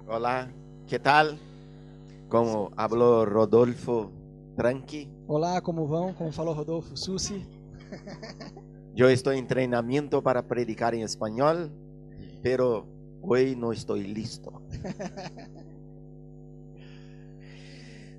Hola, ¿qué tal? Como habló Rodolfo Tranqui, Olá, como vão? Como falou Rodolfo Sussi. yo estoy en entrenamiento para predicar en español, pero hoy no estoy listo.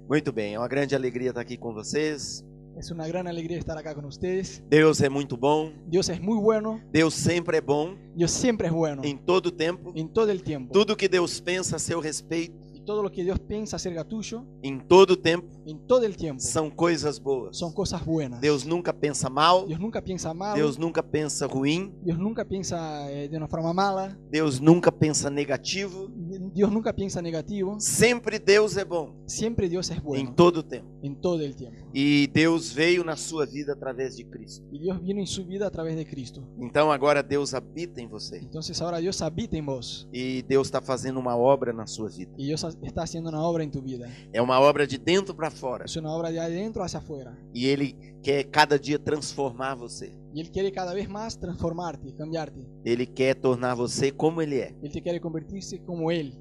Muito bem, é uma grande alegria estar aqui com vocês. Es una gran alegría estar acá con ustedes. Deus é muito bom, Dios es muy bueno. Deus sempre é bom, Dios siempre es bueno. em todo tempo. En todo el tiempo. Tudo que Deus pensa a seu respeito, Y todo lo que Dios piensa acerca tuyo, em todo tempo, en todo el tiempo, são coisas boas. son cosas buenas. Deus nunca pensa mal, Dios nunca piensa mal. Deus nunca pensa ruim, Dios nunca piensa de una forma mala. Deus nunca pensa negativo. Dios nunca piensa negativo. Sempre Deus é bom, Siempre Dios es em bueno. todo tempo. En todo el tiempo. E Deus veio na sua vida através de Cristo. Y Dios vino en su vida a través de Cristo. Então agora Deus habita em você. Entonces ahora Dios habita en vos. E Deus está fazendo uma obra na sua vida. Y Dios está haciendo una obra en tu vida. É uma obra de dentro para fora. Es una obra de adentro hacia afuera. E Ele quer cada dia transformar você. Y Él quiere cada vez más transformarte, cambiarte. Ele quer tornar você como Ele é. Él te quiere convertirse como Él.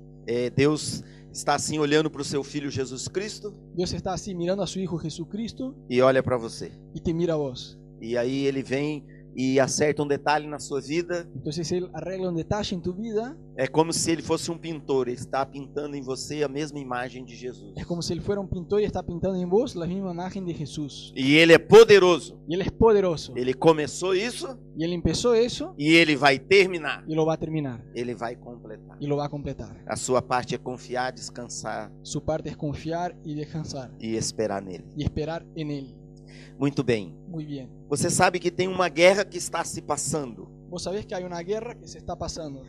Deus está assim olhando para o seu Filho Jesus Cristo Dios está así mirando a su Hijo Jesucristo e olha para você. y te mira a vos. E aí Ele vem e acerta um detalhe na sua vida. Entonces Él arregla un detalle en tu vida. É como se Ele fosse um pintor. Ele está pintando em você a mesma imagem de Jesus. Es como si Él fuera un pintor y está pintando en vos la misma imagen de Jesús. E Ele é poderoso. Y Él es poderoso. Ele começou isso Y Él empezó eso e Ele vai terminar. y lo va a terminar. Ele vai completar. Y lo va a completar. A sua parte é confiar, descansar Su parte es confiar y descansar. e esperar nele. Y esperar en Él. Muito bem. Muy bien. Você sabe que tem uma guerra que está se passando. Vos sabés que hay una guerra que se está pasando.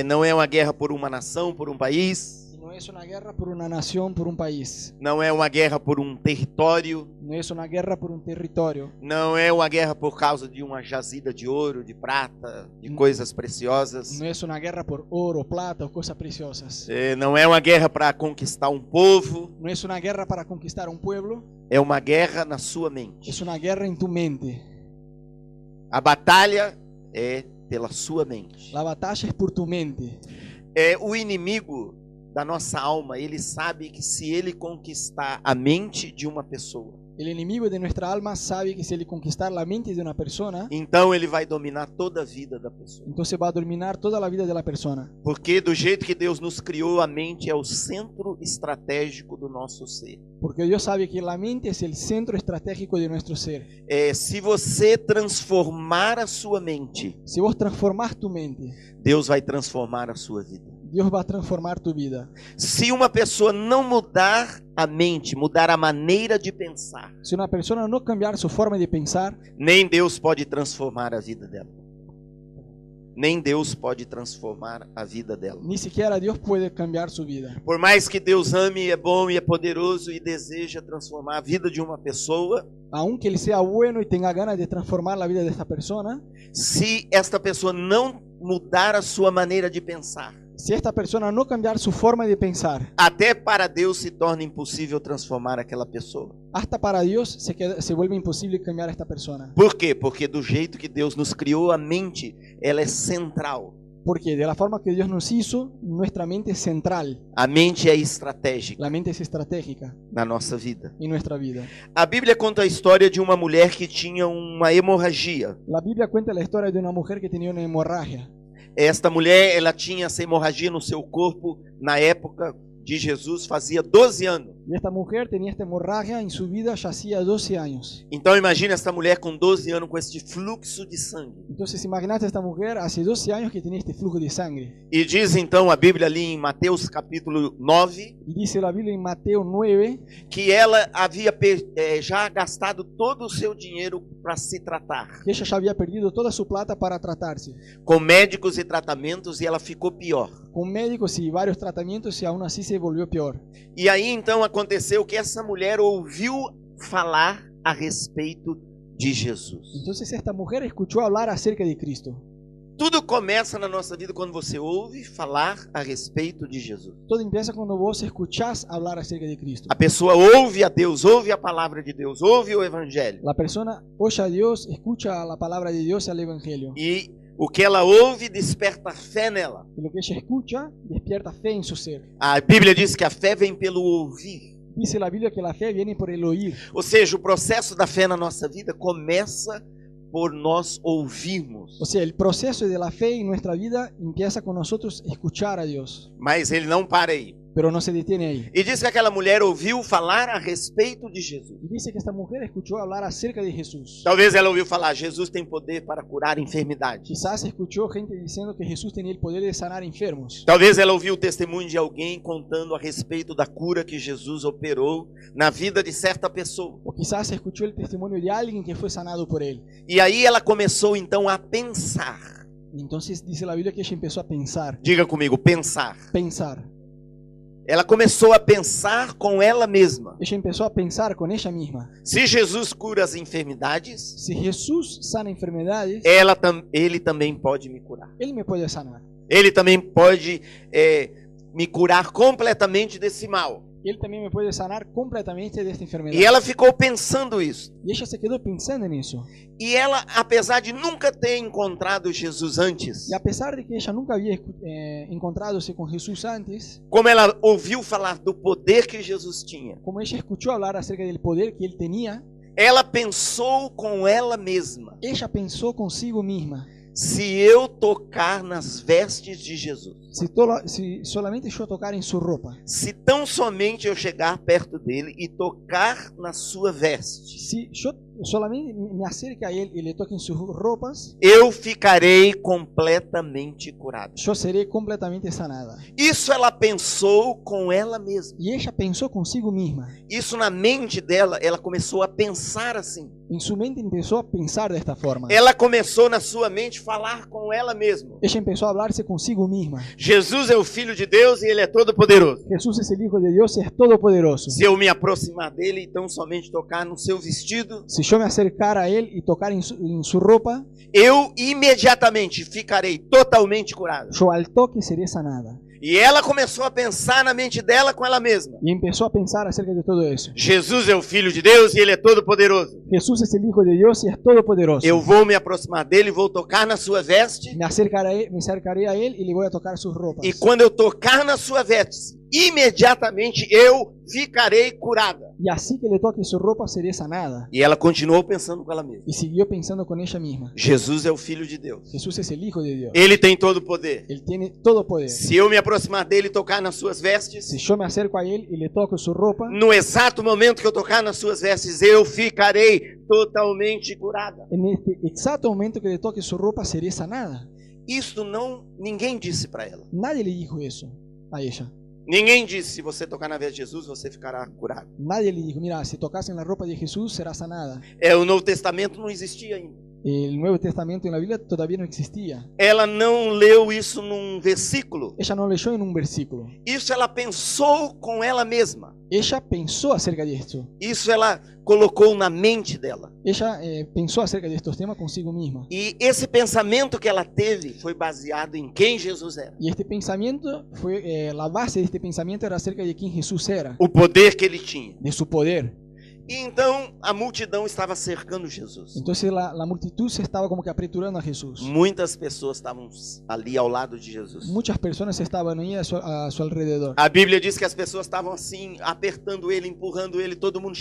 Não é uma guerra por uma nação, por um país. Y no es una guerra por una nación, por un país. Não é uma guerra por um território. No es una guerra por un territorio. Não é uma guerra por causa de uma jazida de ouro, de prata, de coisas preciosas. No es una guerra por oro, plata o cosas preciosas. Não é uma guerra para conquistar um povo. No es una guerra para conquistar un pueblo. É uma guerra na sua mente. Es una guerra en tu mente. A batalha é pela sua mente. La batalla es por tu mente. O inimigo da nossa alma, ele sabe que se ele conquistar a mente de uma pessoa, El enemigo de nuestra alma sabe que si él conquistar la mente de una persona, então ele vai dominar toda a vida da pessoa. entonces va a dominar toda la vida de la persona. Porque do jeito que Deus nos criou, a mente é o centro estratégico do nosso ser. Porque Dios sabe que la mente es el centro estratégico de nuestro ser. Se você transformar a sua mente, Si vos transformás tu mente, Deus vai transformar a sua vida. Dios va a transformar tu vida. Se uma pessoa não mudar a mente, mudar a maneira de pensar, Si una persona no cambiar su forma de pensar, nem Deus pode transformar a vida dela. Nem Deus pode transformar a vida dela. ni siquiera Dios puede cambiar su vida. Por mais que Deus ame, é bom e é poderoso e deseja transformar a vida de uma pessoa, Aunque Él sea bueno y tenga ganas de transformar la vida de esta persona, se esta pessoa não mudar a sua maneira de pensar, si esta persona no cambiar su forma de pensar, até para Deus se torna impossível transformar aquela pessoa. hasta para Dios se vuelve imposible cambiar a esta persona. Por quê? Porque do jeito que Deus nos criou, a mente, ela é central. Porque de la forma que Dios nos hizo, nuestra mente es central. A mente é estratégica La mente es estratégica na nossa vida. en nuestra vida. A Bíblia conta a história de uma mulher que tinha uma hemorragia. La Biblia cuenta la historia de una mujer que tenía una hemorragia. Esta mulher, ela tinha essa hemorragia no seu corpo na época de Jesus, fazia 12 anos. Y esta mujer tenía esta hemorragia en su vida ya hacía 12 años. Então imagina essa mulher com 12 anos com este fluxo de sangue. Entonces imagínate a esta mujer hace 12 años que tenía este flujo de sangre. E diz então a Bíblia ali em Mateus capítulo 9, Y dice la Biblia en Mateo 9 que ela havia já gastado todo o seu dinheiro para se tratar, que ella ya había perdido toda su plata para tratarse, com médicos e tratamentos, e ela ficou pior. con médicos y varios tratamientos, y aún así se volvió peor. E aí então aconteceu que essa mulher ouviu falar a respeito de Jesus. Entonces esta mujer escuchó hablar acerca de Cristo. Tudo começa na nossa vida quando você ouve falar a respeito de Jesus. Todo empieza cuando vos escuchás hablar acerca de Cristo. A pessoa ouve a Deus, ouve a palavra de Deus, ouve o Evangelho. La persona oye a Dios, escucha la palabra de Dios y al Evangelio. E O que ela ouve desperta fé nela. Y lo que ella escucha despierta fe en su ser. A Bíblia diz que a fé vem pelo ouvir. Dice la Biblia que la fe viene por el oír. Ou seja, o processo da fé na nossa vida começa por nós ouvirmos. O sea, el proceso de la fe en nuestra vida empieza con nosotros escuchar a Dios, Mas ele não para aí. pero no se detiene ahí. E diz que aquela mulher ouviu falar a respeito de Jesus. Y dice que esta mujer escuchó hablar acerca de Jesús. Talvez ela ouviu falar, Jesus tem poder para curar enfermidades. Quizás escuchó gente diciendo que Jesús tenía el poder de sanar enfermos. Talvez ela ouviu o testemunho de alguém contando a respeito da cura que Jesus operou na vida de certa pessoa. O quizás escuchó el testimonio de alguien que fue sanado por él. E aí ela começou então a pensar. Y entonces dice la Biblia que ella empezó a pensar. Diga comigo, pensar. Pensar. Ela começou a pensar com ela mesma. Ella empezó a pensar con ella misma. Se Jesus cura as enfermidades, Si Jesús sana enfermedades, ele também pode me curar. Él me puede sanar. Ele também pode me curar completamente desse mal. Y Él también me puede sanar completamente de esta enfermedad. E ela ficou pensando isso. Y ella se quedó pensando en eso. E ela, apesar de nunca ter encontrado Jesus antes, Y a pesar de que ella nunca había encontradose con Jesús antes, como ela ouviu falar do poder que Jesus tinha, como ella escuchó hablar acerca del poder que Él tenía, ela pensou com ela mesma: ella pensó consigo misma, se eu tocar nas vestes de Jesus, si solamente yo tocar en su ropa, se tão somente eu chegar perto dele e tocar na sua veste, si yo solamente me acerque a Él y le toque en sus ropas, eu ficarei completamente curado. yo seré completamente sanada. Isso ela pensou com ela mesma. Y ella pensó consigo misma. Isso na mente dela, ela começou a pensar assim. En su mente empezó a pensar de esta forma. Ela começou na sua mente falar com ela mesma. Ella empezó a hablarse consigo misma. Jesus é o Filho de Deus e Ele é todo poderoso. Jesús es el Hijo de Dios y es todopoderoso. Se eu me aproximar dele, então somente tocar no seu vestido, Si yo me acercara a Él y tocar en su ropa, eu imediatamente ficarei totalmente curado. yo al toque seré sanada. E ela começou a pensar na mente dela com ela mesma. Y empezó a pensar acerca de todo eso. Jesus é o Filho de Deus e Ele é todo poderoso. Jesús es el Hijo de Dios y es todopoderoso. Eu vou me aproximar dele e vou tocar na sua veste. Me acercaré a Él y le voy a tocar sus ropas. E quando eu tocar na sua veste, imediatamente eu ficarei curada. Y así que le toque su ropa seré sanada. E ela continuou pensando com ela mesma. Y siguió pensando con ella misma. Jesus é o Filho de Deus. Jesús es el Hijo de Dios. Ele tem todo o poder. Él tiene todo poder. Se eu me aproximar dele e tocar nas suas vestes, Si yo me acerco a Él y le toco su ropa, no exato momento que eu tocar nas suas vestes, eu ficarei totalmente curada. en este exacto momento que le toque su ropa seré sanada. Isto ninguém disse para ela. Nadie le dijo eso a ella. Ninguém disse, se você tocar na veste de Jesus, você ficará curado. Nadie le dijo, mira, si tocas en la ropa de Jesús será sanada. O Novo Testamento não existia ainda. El Nuevo Testamento en la Biblia todavía no existía. Ela não leu isso num versículo. Ella no leyó en un versículo. Isso ela pensou com ela mesma. Ella pensó acerca de esto. Isso ela colocou na mente dela. Ella pensó acerca de estos temas consigo misma. E esse pensamento que ela teve foi baseado em quem Jesus era. Y este pensamiento fue, la base de este pensamiento era acerca de quién Jesús era, O poder que ele tinha. de su poder. E então a multidão estava cercando Jesus. Entonces la multitud se estaba como que apreturando a Jesús. Muitas pessoas estavam ali ao lado de Jesus. Muchas personas estaban ahí a su alrededor. A Bíblia diz que as pessoas estavam assim, apertando ele, empurrando ele, todo mundo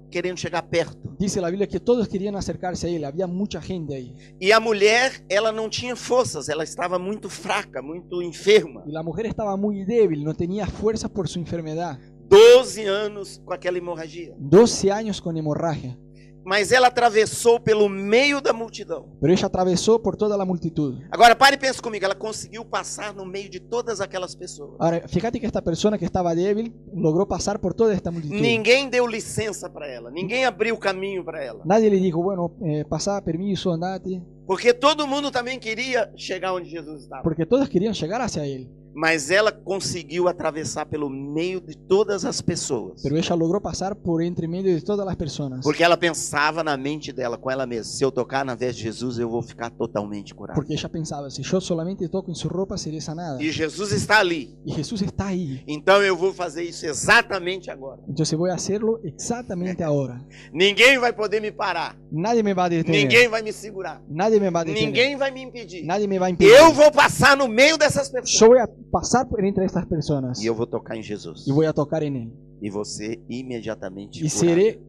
querendo chegar perto. Dice la Biblia que todos querían acercarse a él, había mucha gente ahí. E a mulher, ela não tinha forças, ela estava muito fraca, muito enferma. Y la mujer estaba muy débil, no tenía fuerzas por su enfermedad. 12 anos com aquela hemorragia. 12 años con hemorragia. Mas ela atravessou pelo meio da multidão. Pero ella atravesó por toda la multitud. Agora pare e pense comigo, ela conseguiu passar no meio de todas aquelas pessoas. Ahora, fíjate que esta persona que estaba débil logró pasar por toda esta multitud. Ninguém deu licença para ela, ninguém abriu caminho para ela. Nadie le dijo, bueno, pasá, permiso, andate. Porque todo mundo também queria chegar onde Jesus estava. Porque todos querían llegar hacia él. Mas ela conseguiu atravessar pelo meio de todas as pessoas. pero ella logró pasar por entre medio de todas las personas. Porque ela pensava na mente dela, com ela mesma, se eu tocar na veste de Jesus, eu vou ficar totalmente curado. Porque ella pensaba, si yo solamente toco en su ropa, seré sanada. E Jesus está ali. Y Jesús está ahí. Então eu vou fazer isso exatamente agora. Entonces voy a hacerlo exactamente ahora. Ninguém vai poder me parar. Nadie me va a detener. Ninguém vai me segurar. Nadie me va a detener. Ninguém vai me impedir. Nadie me va a impedir. Eu vou passar no meio dessas pessoas. Yo voy a pasar por entre estas personas. E eu vou tocar em Jesus. Y voy a tocar en él. E você imediatamente Y curado. seré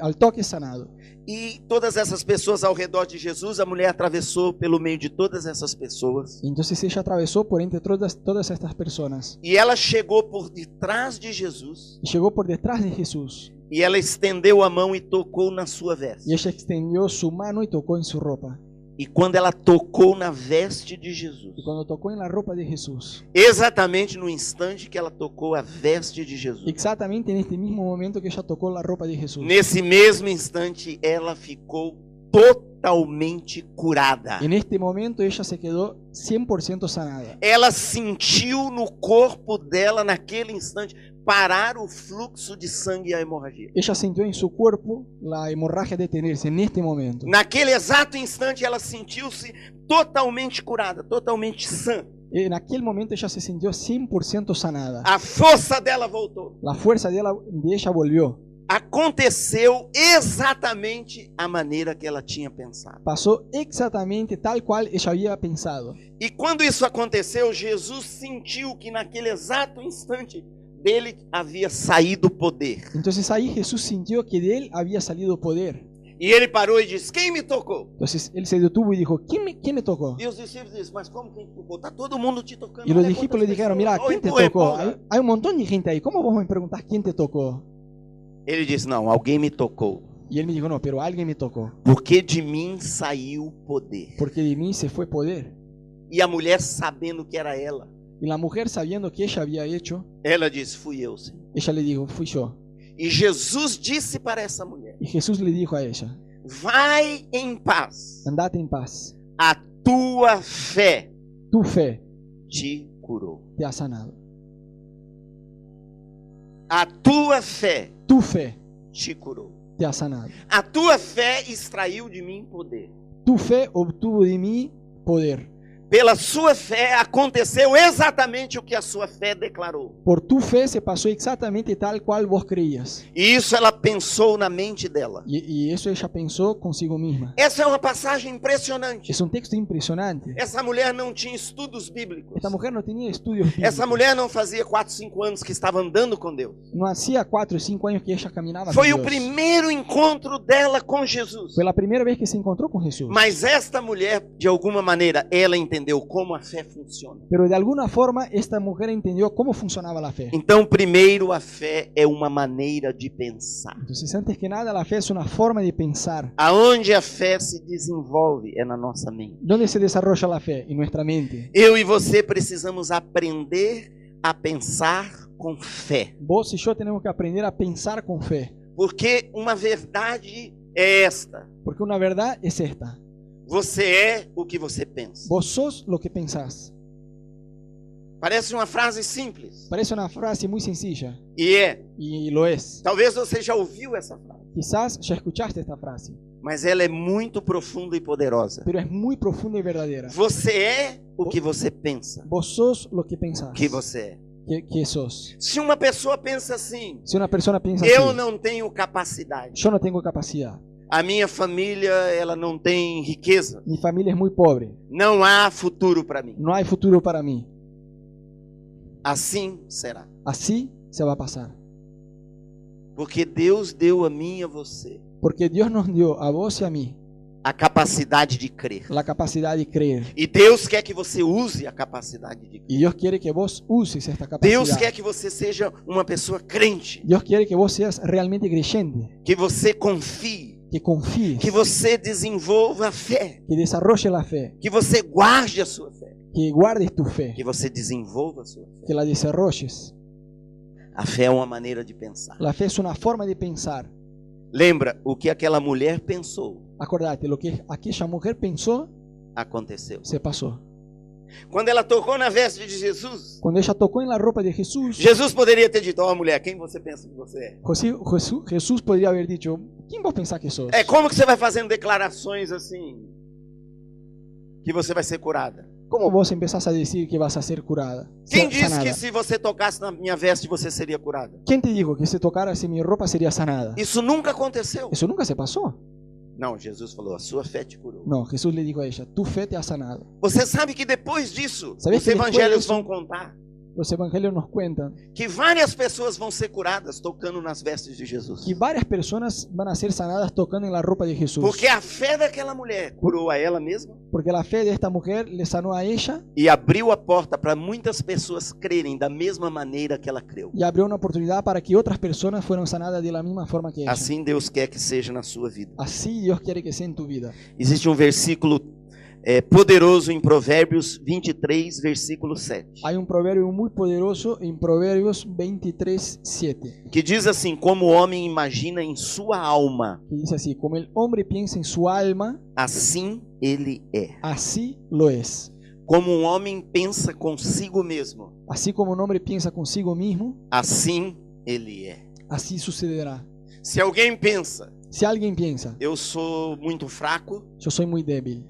al toque sanado. E todas essas pessoas ao redor de Jesus, a mulher atravessou pelo meio de todas essas pessoas. Entonces ella atravesó por entre todas estas personas. E ela chegou por detrás de Jesus. Y llegó por detrás de Jesús. E ela estendeu a mão e tocou na sua veste. Y ella extendió su mano y tocó en su ropa. E quando ela tocou na veste de Jesus, Y cuando tocó en la ropa de Jesús, exatamente no instante que ela tocou a veste de Jesus, exactamente en este mismo momento que ella tocó la ropa de Jesús, nesse mesmo instante ela ficou totalmente curada. en este momento ella se quedó 100% sanada. Ela sentiu no corpo dela, naquele instante, parar o fluxo de sangue e a hemorragia. Ella sintió en su cuerpo la hemorragia detenerse en este momento. Naquele exato instante ella sentiu-se totalmente curada, totalmente sã. En aquel momento ella se sintió 100% sanada. A força dela voltou. La fuerza de ella volvió. Aconteceu exatamente a maneira que ela tinha pensado. Pasó exactamente tal cual ella había pensado. E quando isso aconteceu, Jesus sentiu que naquele exato instante dele havia saído poder. Entonces ahí Jesús sintió que de él había salido poder. E ele parou e disse: quem me tocou? Entonces él se detuvo y dijo, ¿quién me tocó? E os discípulos disseram: mas como quem te tocou? Está todo mundo te tocando. Y los Olha discípulos le quantas dijeron, pessoas. mira, ¿quién te Empurra, tocó? empurra. Hay un montón de gente ahí. ¿Cómo vos me preguntás quién te tocó? Ele disse: não, alguém me tocou. Y él me dijo, no, pero alguien me tocó. Porque de mim saiu poder. Porque de mí se fue poder. E a mulher, sabendo que era ela, Y la mujer, sabiendo que ella había hecho, ela disse: fui eu, Senhor. ella le dijo, fui yo. E Jesus disse para essa mulher: Y Jesús le dijo a ella, vai em paz, andate en paz. a tua fé Tu fe te curou. te ha sanado. A tua fé Tu fe te curou. te ha sanado. A tua fé extraiu de mim poder. Tu fe obtuvo de mí poder. Pela sua fé aconteceu exatamente o que a sua fé declarou. Por tu fe se pasó exactamente tal cual vos creías. E isso ela pensou na mente dela. Y eso ella pensó consigo misma. Essa é uma passagem impressionante. Es un texto impresionante. Essa mulher não tinha estudos bíblicos. Esta mujer no tenía estudios bíblicos. Essa mulher não fazia 4, 5 anos que estava andando com Deus. No hacía 4 o 5 años que ella caminaba Foi con o Dios. primeiro encontro dela com Jesus. Fue la primera vez que se encontró con Jesús. Mas esta mulher, de alguma maneira, ela entendeu como a fé funciona. Pero de alguna forma esta mujer entendió cómo funcionaba la fe. Então, primeiro, a fé é uma maneira de pensar. Entonces, antes que nada, la fe es una forma de pensar. Aonde a fé se desenvolve é na nossa mente. ¿Dónde se desarrolla la fe? En nuestra mente. Eu e você precisamos aprender a pensar com fé. Vos y yo tenemos que aprender a pensar con fe. Porque uma verdade é esta: Porque una verdad es esta. você é o que você pensa. Vos sos lo que pensás. Parece uma frase simples. Parece una frase muy sencilla. E é. Y lo es. Talvez você já ouviu essa frase. Quizás ya escuchaste esta frase. Mas ela é muito profunda e poderosa. Pero es muy profunda y verdadera. Você é o que você pensa Vos sos lo que pensás. que você é. Que sos. Se uma pessoa pensa assim: Si una persona piensa eu así, não tenho capacidade, yo no tengo capacidad. a minha família ela não tem riqueza, Mi familia es muy pobre. não há futuro para mim. No hay futuro para mí. Assim será. Así se va a pasar. Porque Deus deu a mim e a você Porque Dios nos dio a vos y a mí a capacidade de crer. la capacidad de creer. E Deus quer que você use a capacidade de crer. Y Dios quiere que vos uses esta Deus capacidad. quer que você seja uma pessoa crente, Dios quiere que vos seas realmente creyente. que você confie, Que confíes. que você desenvolva a fé, Que desarrolle la fe. que você guarde a sua fé, Que guardes tu fe. que você desenvolva a sua fé. Que la desarrolles. A fé é uma maneira de pensar. La fe es una forma de pensar. Lembra, o que aquela mulher pensou, Acordate, lo que aquella mujer pensó, aconteceu. se pasó. Quando ela tocou na veste de Jesus, Cuando ella tocó en la ropa de Jesús, Jesus poderia ter dito: ó, mulher, quem você pensa que você é? Jesús podría haber dicho, ¿quién vos pensás que sos? É como que você vai fazendo declarações assim, que você vai ser curada? ¿Cómo vos empezás a decir que vas a ser curada? Quem Ser disse sanada? que se você tocasse na minha veste você seria curada? ¿Quién te dijo que si tocaras en mi ropa sería sanada? Isso nunca aconteceu. Eso nunca se pasó. Não, Jesus falou: a sua fé te curou. No, Jesús le dijo a ella, tu fe te ha sanado. Você sabe que depois disso, Sabes os que depois evangelhos disso- vão contar Los evangelios nos cuentan que várias pessoas vão ser curadas tocando nas vestes de Jesus. que varias personas van a ser sanadas tocando en la ropa de Jesús. Porque a fé daquela mulher curou a ela mesma Porque la fe de esta mujer le sanó a ella e abriu a porta para muitas pessoas crerem da mesma maneira que ela creu. y abrió una oportunidad para que otras personas fueran sanadas de la misma forma que ella. Assim Deus quer que seja na sua vida. Así Dios quiere que sea en tu vida. Existe um versículo poderoso em Provérbios 23, versículo 7, Hay un proverbio muy poderoso en Proverbios 23:7, que diz assim: como o homem imagina em sua alma, que dice así, como el hombre piensa en su alma, assim ele é. así lo es. Como um homem pensa consigo mesmo, Así como un hombre piensa consigo mismo, assim ele é. así sucederá. Se alguém pensa: Si alguien piensa, eu sou muito fraco, yo soy muy débil,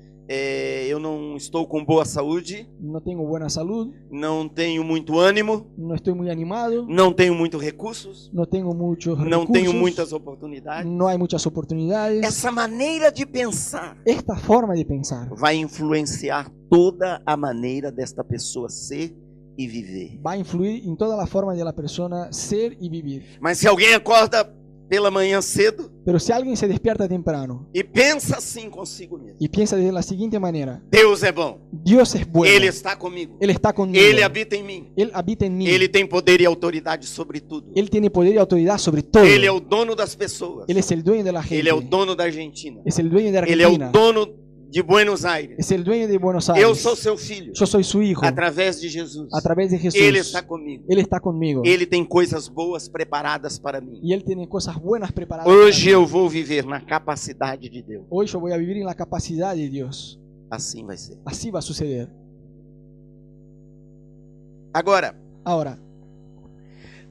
eu não estou com boa saúde, no tengo buena salud, não tenho muito ânimo, no estoy muy animado, não tenho muitos recursos, no tengo muchos não recursos, tenho muitas oportunidades. no hay muchas oportunidades. Essa maneira de pensar Esta forma de pensar vai influenciar toda a maneira desta pessoa ser e viver. va a influir en toda la forma de la persona ser y vivir. Mas se alguém acorda pela manhã cedo Pero si alguien se despierta temprano e pensa assim consigo mesmo: y piensa de la siguiente manera, Deus é bom, Dios es bueno, Ele está comigo, Él está conmigo, Ele habita em mim, Él habita en mí, Ele tem poder e autoridade sobre tudo, Él tiene poder y autoridad sobre todo, Ele é o dono das pessoas, Él es el dueño de la gente, Ele é o dono da Argentina, es el dueño de Ele é o Argentina, dono de Buenos Aires. es el dueño de Buenos Eu Aires. sou seu filho, Yo soy su hijo, através de Jesus. a través de Jesús. Ele está comigo. Él está conmigo Ele tem coisas boas preparadas para mim. y Él tiene cosas buenas preparadas. Hoje para mí. eu vou viver na capacidade de Deus. Hoy yo voy a vivir en la capacidad de Dios. Assim vai ser. Así va a suceder. Agora, Ahora,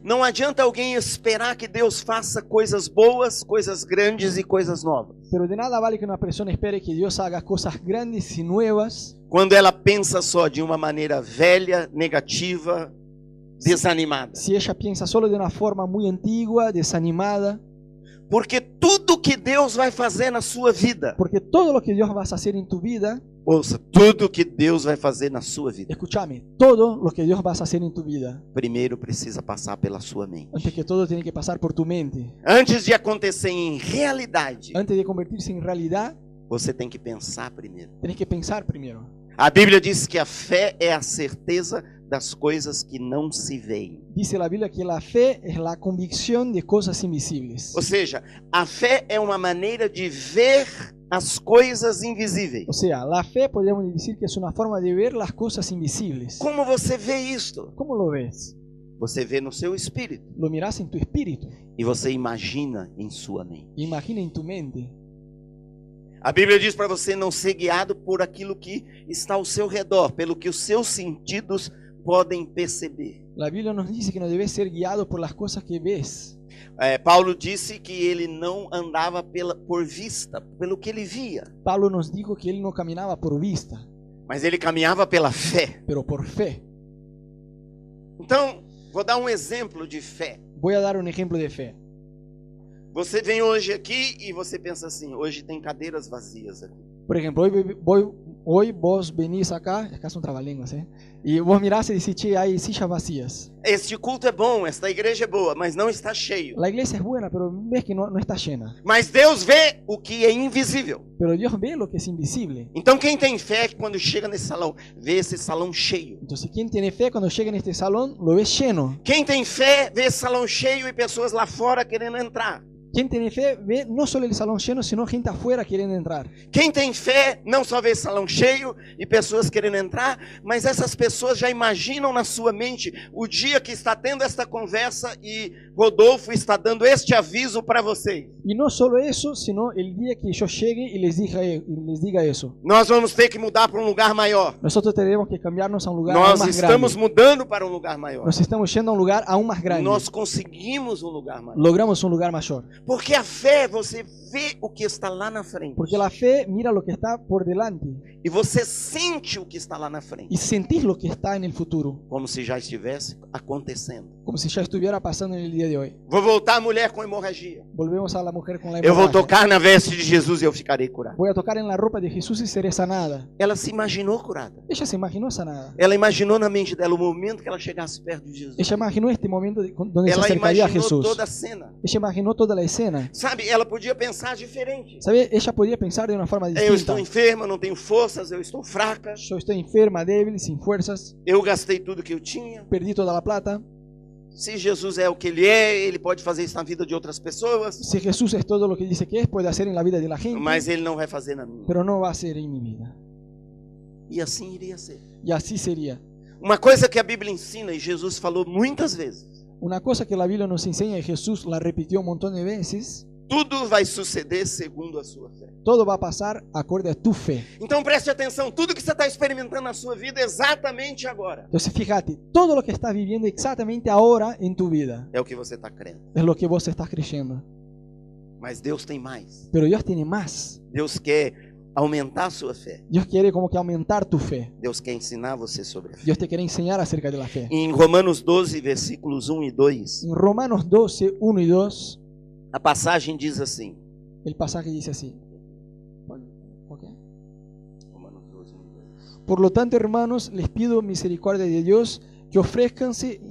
não adianta alguém esperar que Deus faça coisas boas, coisas grandes e coisas novas, pero de nada vale que una persona espere que Dios haga cosas grandes y nuevas quando ela pensa só de uma maneira velha, negativa, desanimada. si ella piensa solo de una forma muy antigua, desanimada. Porque tudo que Deus vai fazer na sua vida, Porque todo lo que Dios va a hacer en tu vida, ouça, tudo que Deus vai fazer na sua vida, escúchame, todo lo que Dios va a hacer en tu vida, primeiro precisa passar pela sua mente. antes que todo tiene que pasar por tu mente. Antes de acontecer em realidade, Antes de convertirse en realidad, você tem que pensar primeiro. tenés que pensar primero. A Bíblia diz que a fé é a certeza das coisas que não se veem. Dice la Biblia que la fe es la convicción de cosas invisibles. Ou seja, a fé é uma maneira de ver as coisas invisíveis. O sea, la fe podríamos decir que es una forma de ver las cosas invisibles. Como você vê isto? ¿Cómo lo ves? Você vê no seu espírito Lo mirás en tu espíritu. e você imagina em sua mente. Imagina en tu mente. A Bíblia diz para você não ser guiado por aquilo que está ao seu redor, pelo que os seus sentidos podem perceber. La Biblia nos dice que no debes ser guiado por las cosas que ves. Paulo disse que ele não andava por vista, pelo que ele via, Pablo nos dijo que él no caminaba por vista, mas ele caminhava pela fé. pero por fe. Então, vou dar um exemplo de fé. Voy a dar un ejemplo de fe. Você vem hoje aqui e você pensa assim: hoje tem cadeiras vazias aqui. Por ejemplo, hoy vos venís acá son trabalenguas, y vos mirás y decís, che, hay sillas vacías. Este culto é bom, esta igreja é boa, mas não está cheio. La iglesia es buena, pero ves que no está llena. Mas Deus vê o que é invisível. Pero Dios ve lo que es invisible. Então quem tem fé é que quando chega nesse salão, vê esse salão cheio. Entonces, ¿quién tiene fe cuando llega en este salón lo ve lleno? Quem tem fé vê esse salão cheio e pessoas lá fora querendo entrar. ¿Quién tiene fe ve no solo el salón lleno, sino gente afuera queriendo entrar? Quem tem fé não só vê salão cheio e pessoas querendo entrar, mas essas pessoas já imaginam na sua mente o dia que está tendo esta conversa e Rodolfo está dando este aviso para vocês. Y no solo eso, sino el día que yo llegue y les diga eso. Nós vamos ter que mudar para um lugar maior. Nosotros tenemos que cambiarnos a un lugar aún Nós más estamos grande. mudando para um lugar maior. Nos estamos yendo a un lugar aún más grande. Nós conseguimos um lugar maior. Logramos un lugar mayor. Porque a fé, você vê o que está lá na frente. Porque la fe mira lo que está por delante E você sente o que está lá na frente. y sentís lo que está en el futuro, Como se já estivesse acontecendo. como si ya estuviera pasando en el día de hoy. Vou voltar a mulher com hemorragia. Volvemos a la mujer con la Eu vou hemorragia. tocar na veste de Jesus e eu ficarei curado. Voy a tocar en la ropa de Jesús y seré sanada. Ela se imaginou curada. Ella se imaginó sanada. Ela imaginou na mente dela o momento que ela chegasse perto de Jesus. Ella imaginó este momento donde se Ela acercaría a imaginou Jesús. toda a cena. Ella imaginó toda la escena. Sabe, ela podia pensar diferente. ¿Sabe? Ella podía pensar de una forma Eu distinta. estou enferma, não tenho forças, eu estou fraca. Yo estoy enferma, débil, sin fuerzas. Eu gastei tudo que eu tinha. Perdí toda la plata. Se Jesus é o que ele é, ele pode fazer isso na vida de outras pessoas, Si Jesús es todo lo que dice que es, puede hacer en la vida de la gente, mas ele não vai fazer na minha. pero no va a ser en mi vida. E assim iria ser. Y así sería. Uma coisa que a Bíblia ensina, e Jesus falou muitas vezes, Una cosa que la Biblia nos enseña y Jesús la repitió un montón de veces, tudo vai suceder segundo a sua fé. todo va a pasar acorde a tu fe. Então preste atenção, tudo que você está experimentando na sua vida exatamente agora Entonces fíjate, todo lo que estás viviendo exactamente ahora en tu vida é o que você está crendo. es lo que vos estás creyendo. Mas Deus tem mais. Pero Dios tiene más. Deus quer aumentar a sua fé. Dios quiere como que aumentar tu fe. Deus quer ensinar você sobre a fé. Dios te quiere enseñar acerca de la fe. Em Romanos 12, versículos 1 e 2, En Romanos 12, 1 y 2, a passagem diz assim. el pasaje dice así. Ok. Romanos 12, 1 e 2. Por lo tanto, hermanos, les pido misericordia de Dios, que ofrezcanse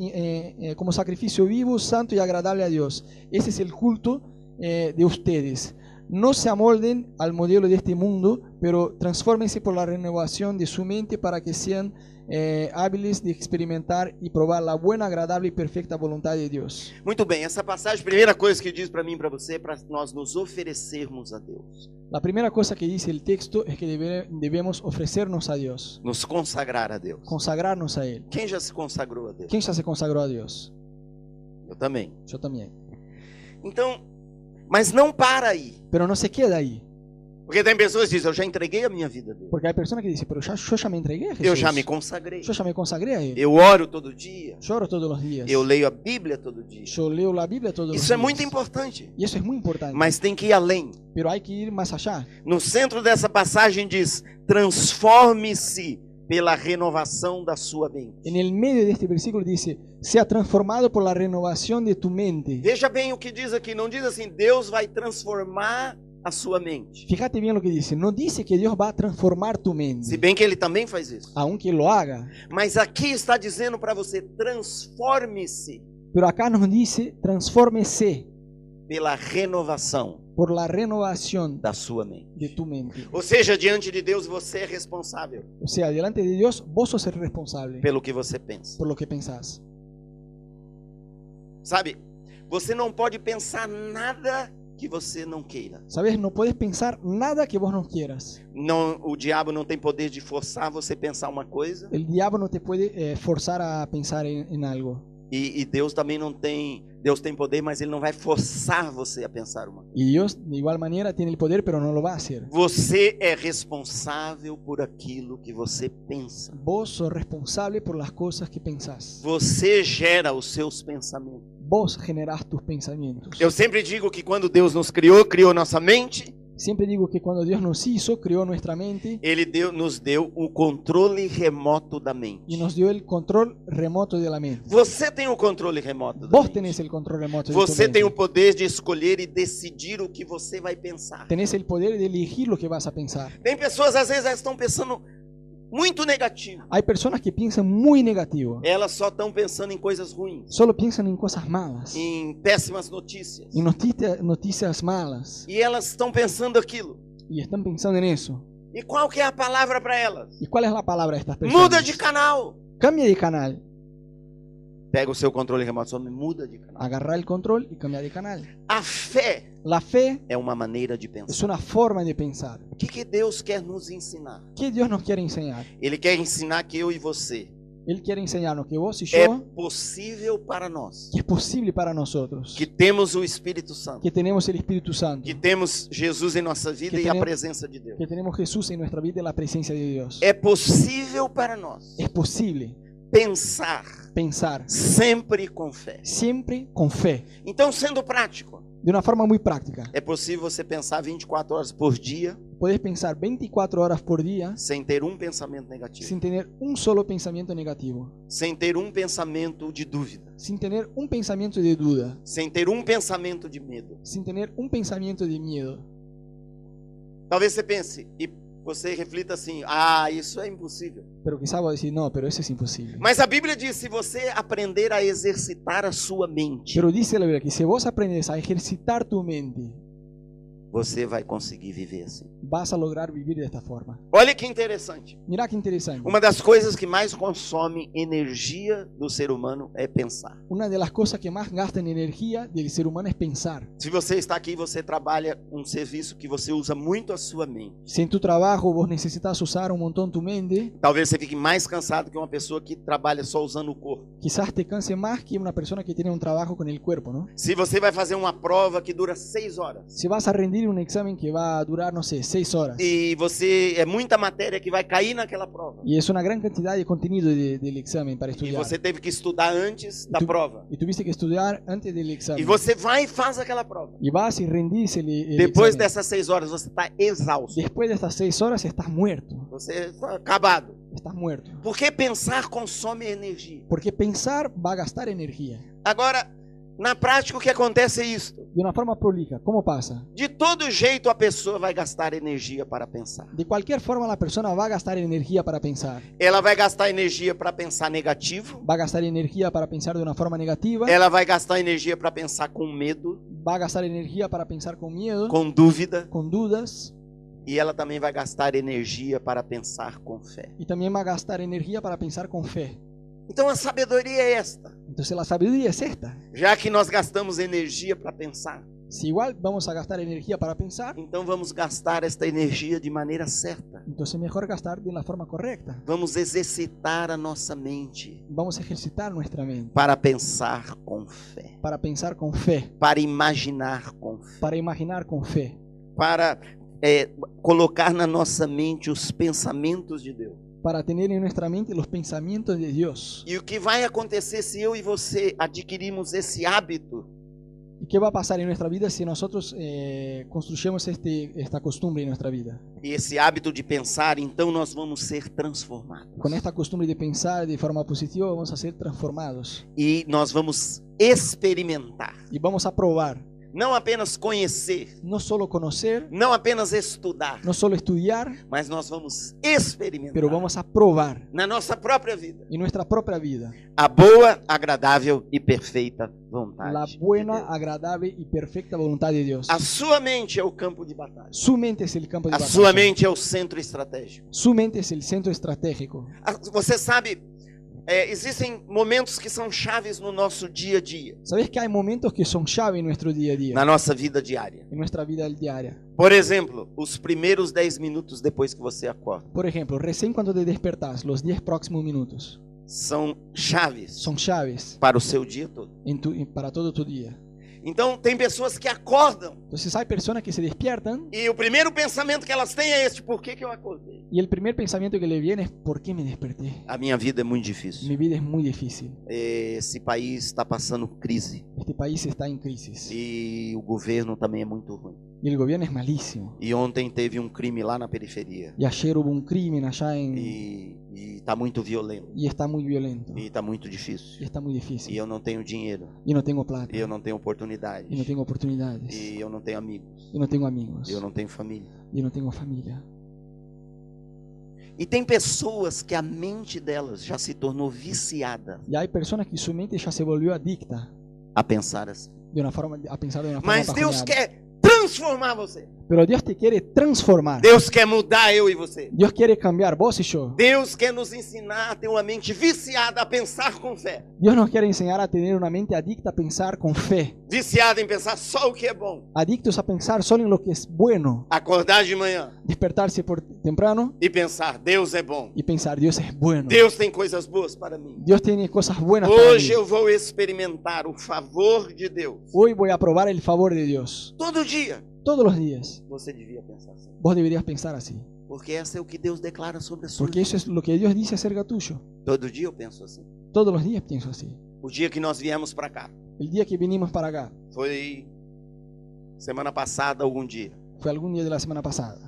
como sacrificio vivo, santo y agradable a Dios. Ese es el culto de ustedes. No se amolden al modelo de este mundo, pero transfórmense por la renovación de su mente para que sean hábiles de experimentar y probar la buena, agradable y perfecta voluntad de Dios. Muito bem, essa passagem, a primeira coisa que diz para mim e para você é para nós nos oferecermos a Deus. La primera cosa que dice el texto es que debemos ofrecernos a Dios, Nos consagrar a Deus. consagrarnos a Él. Quem já se consagrou a Deus? ¿Quién ya se consagró a Dios? Eu também. Yo también. Então, mas não para aí. Pero no se queda ahí. Porque tem pessoas que dizem, eu já entreguei a minha vida a Deus. Porque hay personas que dicen, pero yo ya me entregué a Jesús. Eu já me consagrei. Yo ya me consagré a Él. Eu oro todo dia. Yo oro todos los días. Eu leio a Bíblia todo dia. Yo leo la Biblia todos los Isso é días. muito importante. Y eso es muy importante. Mas tem que ir além. Pero hay que ir más allá. No centro dessa passagem diz, transforme-se pela renovação da sua mente. En el medio de este versículo dice, sea transformado por la renovación de tu mente. Veja bem o que diz aqui. Não diz assim, Deus vai transformar a sua mente. Fíjate bien lo que dice. No dice que Dios va a transformar tu Se mente, bem que Ele também faz isso. aunque lo haga. Mas aqui está dizendo para você, transforme-se Pero acá nos dice, transfórmese pela renovação por la renovación da sua mente. de tu mente. Ou seja, diante de Deus você é responsável O sea, delante de Dios, vos sos el responsable pelo que você pensa. por lo que pensás. Sabe, você não pode pensar nada que você não queira. ¿Sabes? No puedes pensar nada que vos no quieras. Não, o diabo não tem poder de forçar você a pensar uma coisa. El diablo no te puede forzar a pensar en algo. E Deus também não tem. Deus tem poder, mas Ele não vai forçar você a pensar uma coisa. Y Dios de igual manera tiene el poder, pero no lo va a hacer. Você é responsável por aquilo que você pensa. Vos sos responsable por las cosas que pensás. Você gera os seus pensamentos. Vos generás tus pensamientos. Eu sempre digo que quando Deus nos criou, criou nossa mente. Siempre digo que cuando Dios nos hizo, creó nuestra mente Ele nos deu o controle remoto da mente. y nos dio el control remoto de la mente. Você tem o controle remoto da Vos mente. tenés el control remoto de tu Você tem o mente. poder de escolher e decidir o que você vai pensar. Tenés el poder de elegir lo que vas a pensar. Tem pessoas, às vezes, elas estão pensando muito negativo. Hay personas que piensan muy negativo. Elas só estão pensando em coisas ruins, Solo piensan en cosas malas, em péssimas notícias. en noticias malas. E elas estão pensando aquilo. Y están pensando en eso. E qual que é a palavra para elas? ¿Y cuál es la palabra de estas personas? Muda de canal. Cambia de canal. Pega o seu controle remoto, só muda de canal. Agarra el control y cambia de canal. A fé La fe é uma maneira de es pensar. una forma de pensar. O que Deus quer nos ensinar? ¿Qué Dios nos quiere enseñar? Ele quer ensinar que eu e você Él quiere enseñarnos que vos y é yo, possível para nós, que es posible para nosotros, que temos o Espírito Santo, que tenemos el Espíritu Santo, que temos Jesus em nossa vida Que e a tenemos- presença de Deus. que tenemos Jesús en nuestra vida y la presencia de Dios. É possível para nós Es posible pensar pensar sempre com fé. siempre con fe, Então, sendo prático, de una forma muy práctica. é possível você pensar 24 horas por dia Puedes pensar 24 horas por día sem ter um pensamento negativo, sin tener un solo pensamiento negativo, sem ter um pensamento de dúvida, sin tener un pensamiento de duda, sem ter um pensamento de medo. sin tener un pensamiento de miedo. Talvez você pense e você reflita assim: ah, isso é impossível. Pero quizá vos decís, no, pero eso es imposible. Mas a Bíblia diz: se você aprender a exercitar a sua mente, Pero dice la Biblia que si vos aprendes a ejercitar tu mente, você vai conseguir viver assim. vas a lograr vivir de esta forma. Olha que interessante. Mirá que interesante. Uma das coisas que mais consome energia do ser humano é pensar. Una de las cosas que más gastan energía del ser humano es pensar. Se você está aqui, você trabalha um serviço que você usa muito a sua mente. Si en tu trabajo vos necesitas usar un montón tu mente, Talvez você fique mais cansado que uma pessoa que trabalha só usando o corpo. quizás te canse más que una persona que tiene un trabajo con el cuerpo, ¿no? Se você vai fazer uma prova que dura 6 horas Si vas a rendir un examen que va a durar, no sé, 6 horas, e você é muita matéria que vai cair naquela prova y es una gran cantidad de contenido del examen para e estudiar, você teve que estudar antes da prova y tuviste que estudiar antes del e examen, você vai e faz aquela prova. y vas y rendís el Depois examen. dessas 6 horas você está exausto, Después de estas 6 horas estás muerto, você está acabado. estás muerto. Porque pensar consome energia. Porque pensar va a gastar energía. Agora, na prática, o que acontece é isto. De una forma prolija, ¿cómo pasa? De todo jeito, a pessoa vai gastar energia para pensar. De cualquier forma la persona va a gastar energía para pensar. Ela vai gastar energia para pensar negativo. Va a gastar energía para pensar de una forma negativa. Ela vai gastar energia para pensar com medo, Va a gastar energía para pensar con miedo, com dúvida. con dudas. E ela também vai gastar energia para pensar com fé. Y también va a gastar energía para pensar con fe. Então a sabedoria é esta. Entonces la sabiduría es esta. Já que nós gastamos energia para pensar, Si igual vamos a gastar energía para pensar, então vamos gastar esta energia de maneira certa. entonces mejor gastar de la forma correcta. Vamos exercitar a nossa mente Vamos a ejercitar nuestra mente para pensar com fé, para pensar con fe, para imaginar com fé, para imaginar con fe, para colocar na nossa mente os pensamentos de Deus. para tener en nuestra mente los pensamientos de Dios. E o que vai acontecer se eu e você adquirirmos esse hábito? ¿Y qué va a pasar en nuestra vida si nosotros construyemos esta costumbre en nuestra vida? E esse hábito de pensar, então nós vamos ser transformados. Con esta costumbre de pensar de forma positiva vamos a ser transformados E nós vamos experimentar. y vamos a probar, Não apenas conhecer, no solo conocer, não apenas estudar, no solo estudiar, mas nós vamos experimentar pero vamos a probar na nossa própria vida en nuestra propia vida a boa, agradável e perfeita vontade. la de buena, Deus. agradable y perfecta voluntad de Dios. A sua mente é o campo de batalha. Su mente es el campo de A batalla. sua mente é o centro estratégico. Su mente es el centro estratégico. Você sabe, existem momentos que são chaves no nosso dia a dia, ¿Sabes que hay momentos que son llave en nuestro día a día, na nossa vida diária. en nuestra vida diaria? Por exemplo, os primeiros 10 minutos depois que você acorda Por ejemplo, recién cuando te despertás, los 10 próximos minutos são chaves son llaves para o seu dia todo. para todo tu día. Então, tem pessoas que acordam Entonces hay personas que se despiertan e o primeiro pensamento que elas têm é este: por que eu acordei? y el primer pensamiento que le viene es ¿por qué me desperté? A minha vida é muito difícil. Mi vida es muy difícil. Esse país está passando crise Este país está en crisis e o governo também é muito ruim. y el gobierno es malísimo. E ontem teve um crime lá na periferia Y ayer hubo un crimen allá e está muito violento y está muy violento e está muito difícil. y está muy E difícil. eu não tenho dinheiro, Y no tengo plata e eu não tenho oportunidades, y no tengo oportunidades e eu não tenho amigos, y no tengo amigos e eu não tenho família. y no tengo familia. E tem pessoas que a mente delas já se tornou viciada Y hay personas que su mente ya se volvió adicta a pensar assim. a pensar de una forma Mas Deus pajonal. quer transformar você. Pero Dios te quiere transformar. Deus quer mudar eu e você. Dios quiere cambiar vos y yo. Deus quer nos ensinar a ter uma mente viciada a pensar com fé. Dios nos quiere enseñar a tener una mente adicta a pensar con fe. Viciada em pensar só o que é bom. Adictos a pensar solo en lo que es bueno. Acordar de manhã Despertarse por temprano e pensar, Deus é bom. y pensar, Dios es bueno. Deus tem coisas boas para mim. Dios tiene cosas buenas para Hoje mí. eu vou experimentar o favor de Deus. Hoy voy a probar el favor de Dios. Todo dia. Todos los días. Você devia pensar assim. Vos deberías pensar así. Porque essa é o que Deus declara sobre a sua Porque vida. eso es lo que Dios dice acerca tuyo. Todo dia eu penso assim. Todos los días pienso así. O dia que nós viemos para cá El día que vinimos para acá foi semana passada, algum dia. fue algún día de la semana pasada.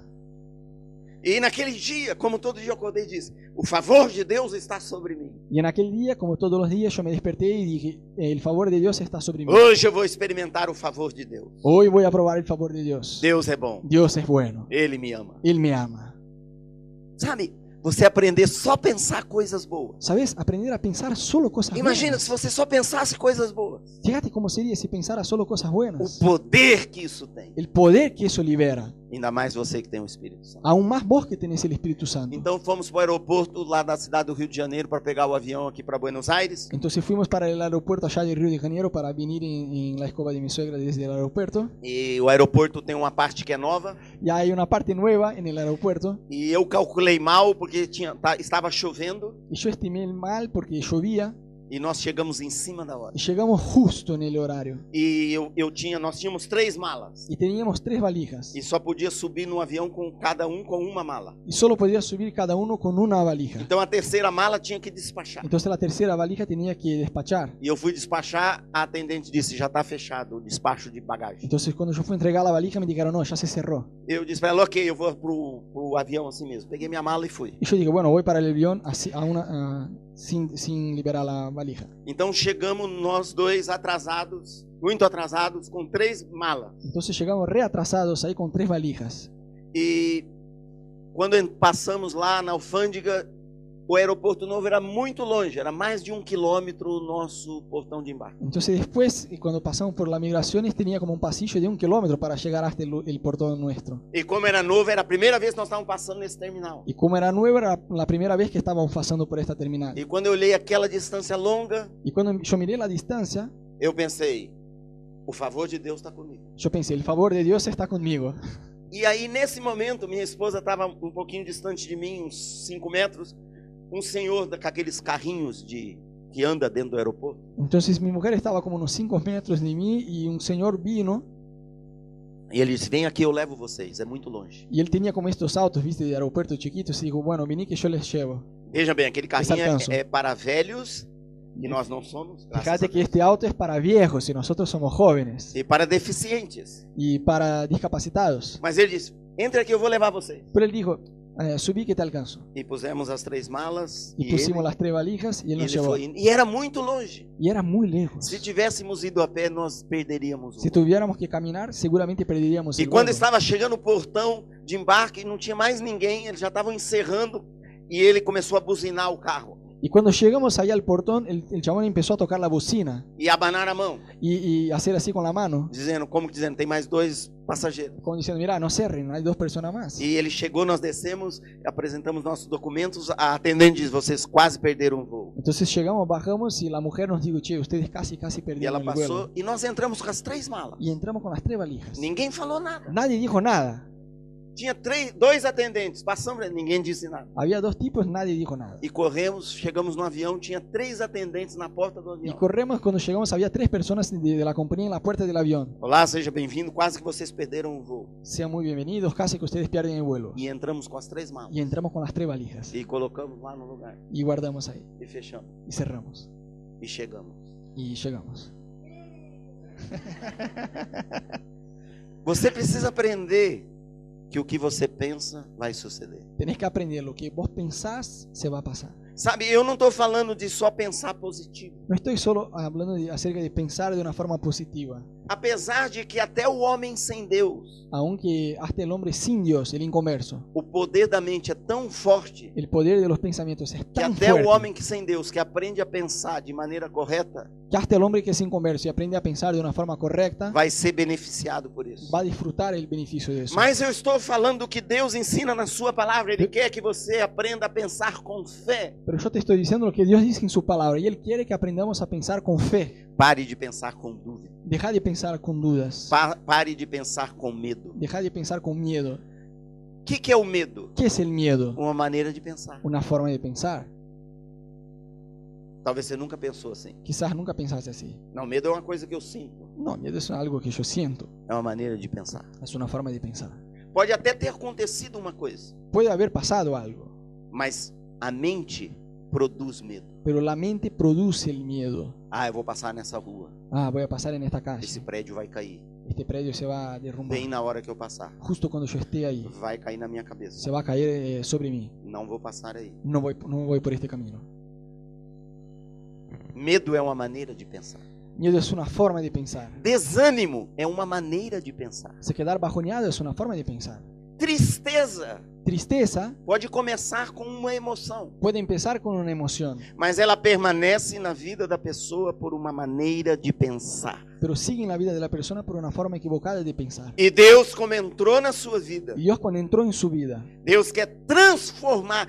E naquele dia, como todo dia eu acordei e disse, o favor de Deus está sobre mim. Y en aquel día, como todos los días, yo me desperté y dije, el favor de Dios está sobre mí. Hoje eu vou experimentar o favor de Deus. Hoy voy a probar el favor de Dios. Deus é bom. Dios es bueno. Ele me ama. Él me ama. Sabe, você aprender só a pensar coisas boas. ¿Sabes? Aprender a pensar solo cosas Imagina buenas. se você só pensasse coisas boas. Fíjate cómo sería si pensara solo cosas O buenas. poder que isso tem. El poder que eso libera. Ainda mais você que tem o Espírito Santo. Aún más vos que tenés el Espíritu Santo. Então fomos para o aeroporto lá da cidade do Rio de Janeiro para pegar o avião aqui para Buenos Aires. Entonces fuimos para el aeropuerto allá de Río de Janeiro para venir en la escoba de mi suegra desde el aeropuerto. E o aeroporto tem uma parte que é nova. Ya hay una parte nueva en el aeropuerto. E eu calculei mal porque estava chovendo. Y yo estimé mal porque llovía. E nós chegamos em cima da hora. Y llegamos justo en el horario. E nós tínhamos 3 malas. Y teníamos 3 valijas. E só podia subir no avião com cada um com uma mala. Y solo podía subir cada uno con una valija. Então a terceira mala tinha que despachar. Entonces la tercera valija tenía que despachar. E eu fui despachar, a atendente disse, já está fechado o despacho de bagagem. Entonces cuando yo fui a entregar la valija me dijeron, no, ya se cerró. Eu disse para ela, ok, eu vou pro avião assim mesmo. Peguei minha mala e fui. Y yo dije, bueno, voy para el avión así, sin liberar la valija. Então chegamos nós dois atrasados, muito atrasados, com 3 malas. Entonces llegamos reatrasados ahí con 3 valijas. E quando passamos lá na alfândega, o aeroporto novo era muito longe, era mais de 1 quilômetro o nosso portão de embarque. Entonces después, cuando pasamos por las migraciones, tenía como un pasillo de 1 kilómetro para llegar hasta el portón nuestro. E como era novo, era a primeira vez que nós estávamos passando nesse terminal. Y como era nuevo, era la primera vez que estábamos pasando por esta terminal. E quando eu olhei aquela distância longa, Y cuando yo miré la distancia, eu pensei, o favor de Deus está comigo. yo pensé, el favor de Dios está conmigo. E aí, nesse momento, minha esposa estava um pouquinho distante de mim, uns 5 metros, um senhor com aqueles carrinhos que anda dentro do aeroporto. Entonces mi mujer estaba como unos 5 metros de mí y un señor vino E ele disse, vem aqui, eu levo vocês, é muito longe. y él tenía como estos autos, viste, de aeropuerto chiquitos y dijo, bueno, vení que yo les llevo. Veja bem, aquele carrinho alcanço. é para velhos, e nós não somos, graças a Fíjate que Deus. este auto es para viejos y nosotros somos jóvenes E para deficientes. y para discapacitados. Mas ele disse, entre aqui, eu vou levar vocês. Pero él dijo, subí que te alcanzo. E pusemos as 3 malas, Y pusimos las 3 valijas y él nos ele llevó. foi. E era muito longe. Y era muy lejos. Se tivéssemos ido a pé, nós perderíamos o Si tuviéramos que caminar, seguramente perderíamos E el quando vuelo. estava chegando o portão de embarque, não tinha mais ninguém, eles já estavam encerrando e ele começou a buzinar o carro Y cuando llegamos allá al portón, el chabón empezó a tocar la bocina e abanar a mão, y hacer así con la mano, dizendo, tem mais 2 passageiros. como diciendo, mira, no cerren, hay 2 personas más. E ele chegou, nós descemos, apresentamos nossos documentos, a atendente diz, vocês quase perderam o voo. Entonces llegamos, bajamos y la mujer nos dijo, che, ustedes casi E ela perdieron el passou vuelo. e nós entramos com as 3 malas. Y entramos con las 3 valijas. Ninguém falou nada. Nadie dijo nada. Tinha 2 atendentes, passamos, ninguém disse nada. Había 2 tipos, nadie dijo nada. E corremos, chegamos no avião, tinha 3 atendentes na porta do Y avião. corremos, cuando llegamos había 3 personas de la compañía en la puerta del avión. Olá, seja bem-vindo, quase que vocês perderam o voo. Sean muy bienvenidos, casi que ustedes pierden el vuelo. E entramos com as 3 malas. Y entramos con las 3 valijas. E colocamos lá no lugar. Y guardamos ahí. E fechamos. Y cerramos. E chegamos. Y llegamos. Você precisa aprender que o que você pensa vai suceder. Tenés que aprender, lo que vos pensás se va a pasar. Sabe, eu não estou falando de só pensar positivo. No estoy solo hablando acerca de pensar de una forma positiva. apesar de que até o homem sem Deus, Aunque hasta el hombre sin Dios, el inconverso, o poder da mente é tão forte el poder de los pensamientos es que tan até o fuerte homem que sem Deus, que aprende a pensar de maneira correta, que hasta el hombre que es inconverso y aprende a pensar de una forma correcta vai ser beneficiado por isso. va a disfrutar el beneficio de eso. Mas eu estou falando do que Deus ensina na sua palavra. Ele quer que você aprenda a pensar com fé. Pero yo te estoy diciendo lo que Dios dice en su palabra y Él quiere que aprendamos a pensar con fe. Pare de pensar com dúvida. Deja de pensar con dudas. Pare de pensar com medo. Deja de pensar con miedo. O que é o medo? ¿Qué es el miedo? Uma maneira de pensar. Una forma de pensar. Talvez você nunca pensou assim. Quizás nunca pensaste así. Não, medo é uma coisa que eu sinto. No, miedo es algo que yo siento. É uma maneira de pensar. Es una forma de pensar. Pode até ter acontecido uma coisa, Puede haber pasado algo, mas a mente produz medo. pero la mente produce el miedo. Ah, eu vou passar nessa rua. Ah, voy a pasar en esta Esse calle. prédio vai cair. Este predio se va a derrumbar. Bem na hora que eu passar. Justo cuando yo esté ahí, Vai cair na minha cabeça. se va a caer sobre mí. Não vou passar aí. No voy por este camino. Medo é uma maneira de pensar. Miedo es una forma de pensar. Desânimo é uma maneira de pensar. Se quedar bajoneado es una forma de pensar. Tristeza Tristeza pode começar com uma emoção, puede empezar con una emoción, mas ela permanece na vida da pessoa por uma maneira de pensar. pero sigue en la vida de la persona por una forma equivocada de pensar. E Deus, como entrou na sua vida, Y Dios cuando entró en su vida, Deus quer transformar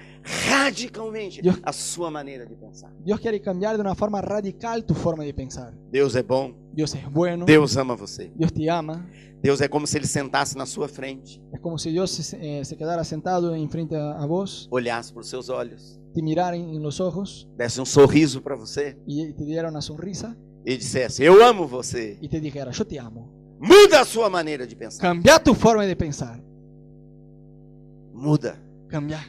radicalmente Deus- a sua maneira de pensar. Dios quiere cambiar de una forma radical tu forma de pensar. Deus é bom, Dios es bueno, Deus ama você. Dios te ama. Deus é como se ele sentasse na sua frente, Es como si Dios se quedara sentado enfrente a vos, olhasse para os seus olhos, te mirara en los ojos desse um sorriso para você y te diera una sonrisa e dissesse: eu amo você. y te dijera, yo te amo. Muda a sua maneira de pensar. Cambia tu forma de pensar. Muda. Cambia.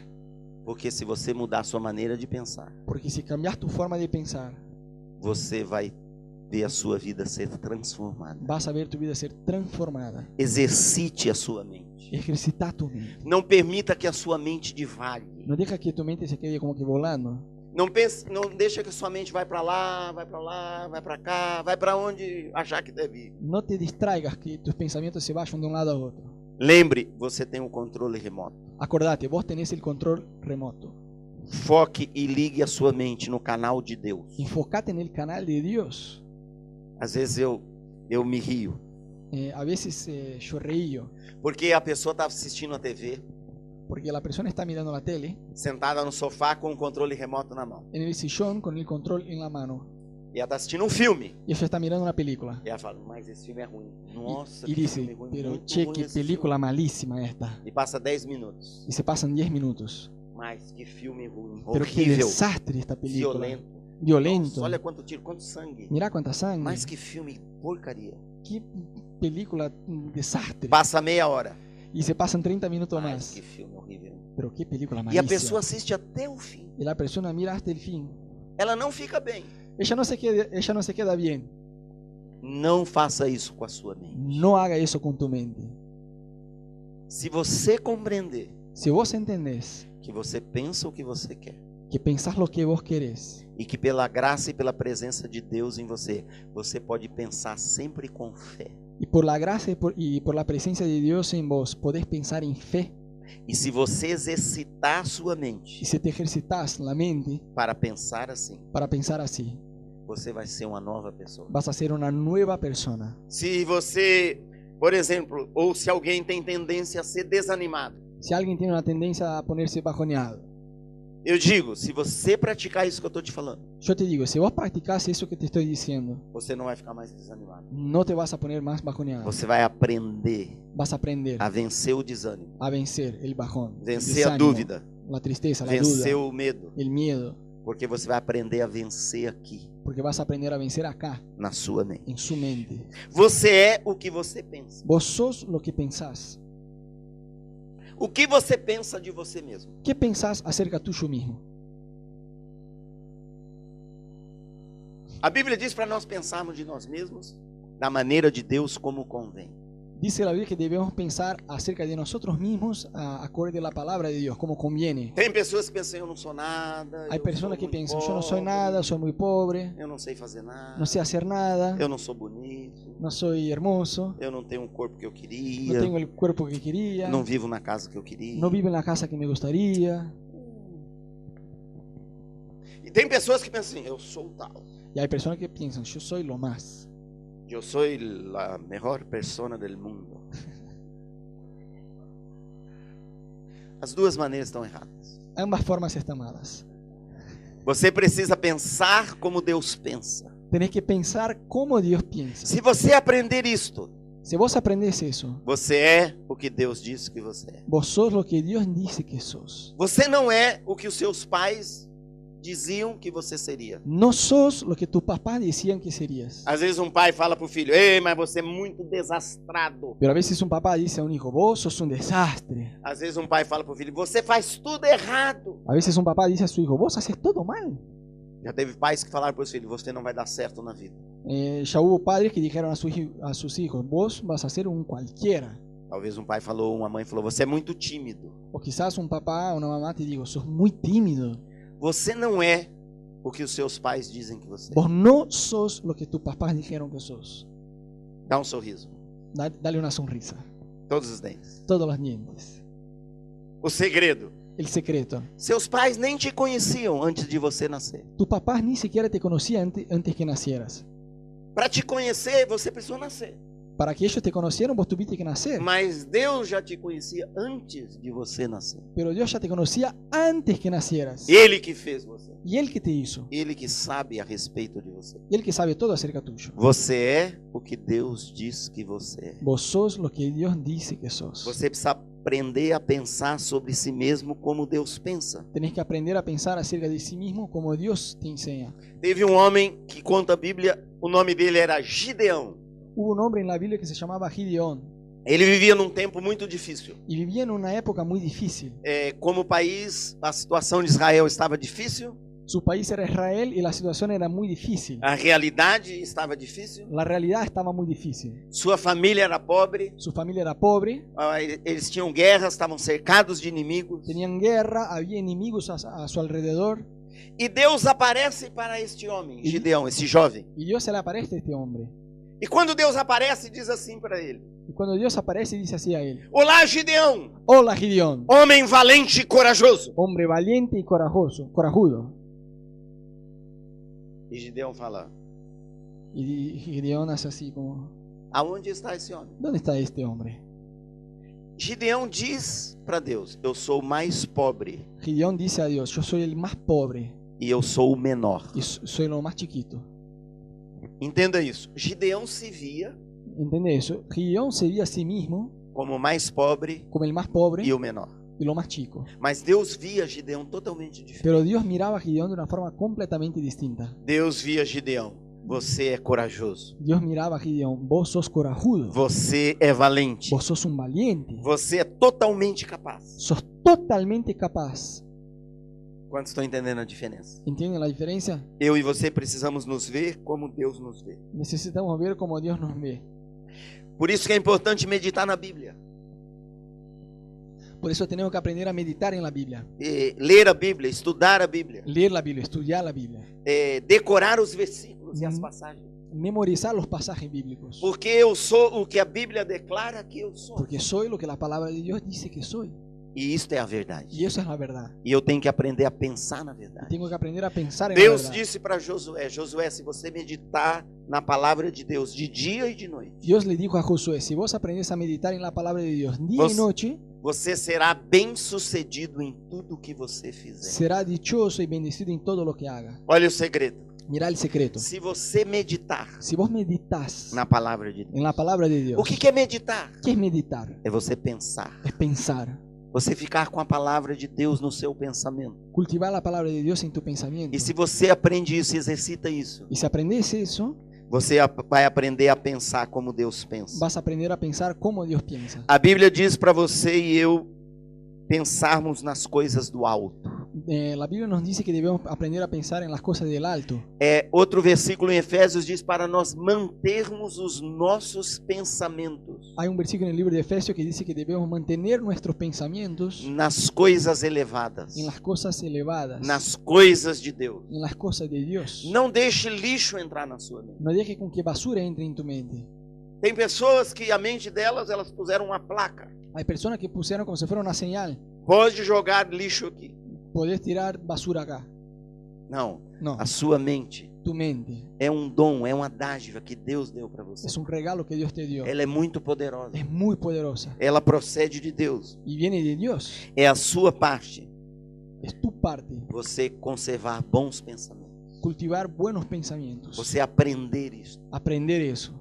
Porque se você mudar a sua maneira de pensar, Porque si cambias tu forma de pensar, você vai ver a sua vida ser transformada. vas a ver tu vida ser transformada. Exercite a sua mente. Ejercita tu mente. Não permita que a sua mente divague. No deja que tu mente se quede como que volando. Não pense, não deixa que a sua mente vai para lá, vai para lá, vai para cá, vai para onde achar que deve ir. No te distraigas que tus pensamientos se vayan de un lado a otro. Lembre, você tem um controle remoto. Acordate, vos tenés el control remoto. Foque e ligue a sua mente no canal de Deus. Enfocate en el canal de Dios. Às vezes eu me rio, A veces yo reío porque a pessoa está assistindo a TV, porque la persona está mirando la tele sentada no sofá com o controle remoto na mão. en el sillón con el control en la mano E ela está assistindo um filme. y ella está mirando una película E ela fala: mas esse filme é ruim. Nossa, y que dice, filme ruim, pero muito che, ruim qué esse película filme. malísima esta. E passa 10 minutos. Y se pasan 10 minutos. Mas que filme ruim, Pero qué horrível, desastre esta película. violento. Violento. Nossa, olha quanto tiro, quanto sangue. Mirá cuánta sangre. Mas que filme porcaria. Qué película desastre. Passa meia hora. Y se pasan 30 minutos Mas más. que filme horrível. Pero qué película E a malísima. pessoa assiste até o fim. Y la persona mira hasta el fin. Ela não fica bem. Ella no se queda bien. Não faça isso com a sua mente. No haga eso con tu mente. Se você compreender Si vos entendés que você pensa o que você quer que pensás lo que vos querés e que pela graça e pela presença de Deus em você, você pode pensar sempre com fé. y por la gracia y por la presencia de Dios en vos podés pensar en fe, E se você exercitar a sua y mente si te ejercitas la mente para pensar assim, para pensar así, você vai ser uma nova pessoa. vas a ser una nueva persona. Se você, por exemplo, ou se alguém tem tendência a ser desanimado, Si alguien tiene una tendencia a ponerse bajoneado, eu digo, se você praticar isso que eu estou te falando, yo te digo, si vos practicás eso que te estoy diciendo, você não vai ficar mais desanimado. no te vas a poner más bajoneado. Você vai aprender Vas a aprender a vencer o desânimo, a vencer el bajón, el vencer a desánimo, dúvida, la tristeza, la vencer duda, o medo, el miedo, porque você vai aprender a vencer aqui, porque vas a aprender a vencer acá, na sua mente. en su mente. Você é o que você pensa. Vos sos lo que pensás. O que você pensa de você mesmo? ¿Qué pensás acerca tuyo mismo? A Bíblia diz para nós pensarmos de nós mesmos da maneira de Deus como convém. Dice la Biblia que debemos pensar acerca de nosotros mismos acorde a la palabra de Dios, como conviene. Tem pessoas que pensam, eu não sou nada. Hay personas que piensan, yo no soy nada, soy muy pobre, Eu não sei fazer nada. no sé hacer nada, Eu não sou bonito. no soy hermoso, Eu não tenho um corpo que eu no queria. tengo el cuerpo que quería, Não vivo na casa que eu queria. no vivo en la casa que me gustaría. E tem pessoas que pensam assim, eu sou tal. Y hay personas que piensan, yo soy lo más. Eu sou a melhor persona do mundo. As duas maneiras estão erradas. Ambas formas están malas. Você precisa pensar como Deus pensa. Tenés que pensar como Dios piensa. Se você aprender isto, Si vos aprendés eso, você é o que Deus disse que você é. vos sos lo que Dios dice que sos. Você não é o que os seus pais diziam que você seria. No sos lo que tus papás decían que serías. Às vezes um pai fala pro filho, ei, mas você é muito desastrado. Pero a veces un papá dice a un hijo, vos sos un desastre. Às vezes um pai fala pro filho, você faz tudo errado. A veces un papá dice a su hijo, vos haces todo mal. Já teve pais que falaram para os filhos, você não vai dar certo na vida. Ya hubo padres que dijeron a sus hijos, vos vas a ser un cualquiera. Talvez um pai falou, uma mãe falou, você é muito tímido. O quizás un papá o una mamá te digo, sos muy tímido. Você não é o que os seus pais dizem que você é. Vos no sos lo que tus papás dijeron que sos. Dá um sorriso. Dale una sonrisa. Todos os dentes. Todos los dientes. O segredo. El secreto. Seus pais nem te conheciam antes de você nascer. Tus papás ni siquiera te conocían antes que nacieras. Para te conhecer, você precisou nascer. Para que ellos te conocieran, vos tuviste que nacer. Mas Deus já te conhecia antes de você nascer. Pero Dios ya te conocía antes que nacieras. Ele que fez você. Y Él que te hizo. Ele que sabe a respeito de você. Y Él que sabe todo acerca tuyo. Você é o que Deus diz que você é. Vos sos lo que Dios dice que sos. Você precisa aprender a pensar sobre si mesmo como Deus pensa. Tenés que aprender a pensar acerca de sí mismo como Dios te enseña. Teve um homem que conta a Bíblia, o nome dele era Gideão. Hubo un hombre en la Biblia que se llamaba Gideón. Ele vivia num tempo muito difícil. Y vivía en una época muy difícil. Como país, a situação de Israel estava difícil. Su país era Israel y la situación era muy difícil. A realidade estava difícil. La realidad estaba muy difícil. Sua família era pobre. Su familia era pobre. Eles tinham guerras, estavam cercados de inimigos. Tenían guerra, había enemigos a su alrededor. E Deus aparece para este homem, Gideão, esse jovem. Y Dios se le aparece a este hombre. E quando Deus aparece, diz assim para ele: Y cuando Dios aparece, dice así a él: Olá, Gideão, Hola Gideón, homem valente e corajoso. hombre valiente y corajudo. E Gideão fala: Y Gideón hace así como: aonde está esse homem? ¿dónde está este hombre? Gideão diz para Deus: eu sou o mais pobre Gideón dice a Dios: yo soy el más pobre e eu sou o menor. y soy lo más chiquito. Entenda isso. Gideão se via ¿Entiende eso? Gideón se vio a sí mismo como o mais pobre como el más pobre e o menor. y lo más chico. Mas Deus via Gideão totalmente diferente. Pero Dios miraba a Gideón de una forma completamente distinta. Deus via Gideão: você é corajoso. Dios miraba a Gideón: vos sos corajudo, Você é valente. vos sos un valiente, Você é totalmente capaz. sos totalmente capaz. Quantos estão entendendo a diferença? ¿Entienden la diferencia? Eu e você precisamos nos ver como Deus nos vê. Necesitamos ver como Dios nos ve. Por isso que é importante meditar na Bíblia. Por eso tenemos que aprender a meditar en la Biblia, Ler a Bíblia, estudar a Bíblia. leer la Biblia, estudiar la Biblia, Decorar os versículos e as passagens. memorizar los pasajes bíblicos. Porque eu sou o que a Bíblia declara que eu sou. Porque soy lo que la palabra de Dios dice que soy. E isto é a verdade. Y eso es la verdad. E eu tenho que aprender a pensar na Y verdade. tengo que aprender a pensar en la Deus verdad. disse para Josué: Josué, se você meditar na palavra de Deus de dia e de noite, Dios le dijo a Josué: si vos aprendés a meditar en la palabra de Dios día y noche, você será bem-sucedido em tudo que você fizer. será dichoso y bendecido en todo lo que haga. Olha o segredo. Mirá el secreto. Se você meditar Si vos meditas na palavra de Deus. en la palabra de Dios, O que é meditar? ¿qué es meditar? É você pensar. Es pensar. Você ficar com a palavra de Deus no seu pensamento. Cultivar la palabra de Dios en tu pensamiento. E se você aprende isso, exercita isso, Y si aprendes eso, você vai aprender a pensar como Deus pensa. vas a aprender a pensar como Dios piensa. A Bíblia diz para você e eu pensarmos nas coisas do alto. La Biblia nos dice que debemos aprender a pensar en las cosas del alto. Outro versículo em Efésios diz para nós mantermos os nossos pensamentos Hay un versículo en el libro de Efesios que dice que debemos mantener nuestros pensamientos nas coisas elevadas, en las cosas elevadas, nas coisas de Deus. en las cosas de Dios. Não deixe lixo entrar na sua mente. No dejes con que basura entre en tu mente. Tem pessoas que a mente delas, elas puseram uma placa. Hay personas que pusieron como si fuera una señal: Pode jogar lixo aqui. podés tirar basura acá. Não, No, a sua mente tu mente é um dom, é uma dádiva que Deus deu para você. es un regalo que Dios te dio. Ela é muito poderosa. Es muy poderosa Ela procede de Deus. y viene de Dios. É a sua parte Es tu parte você conservar bons pensamentos. cultivar buenos pensamientos, Você aprender isso. aprender eso.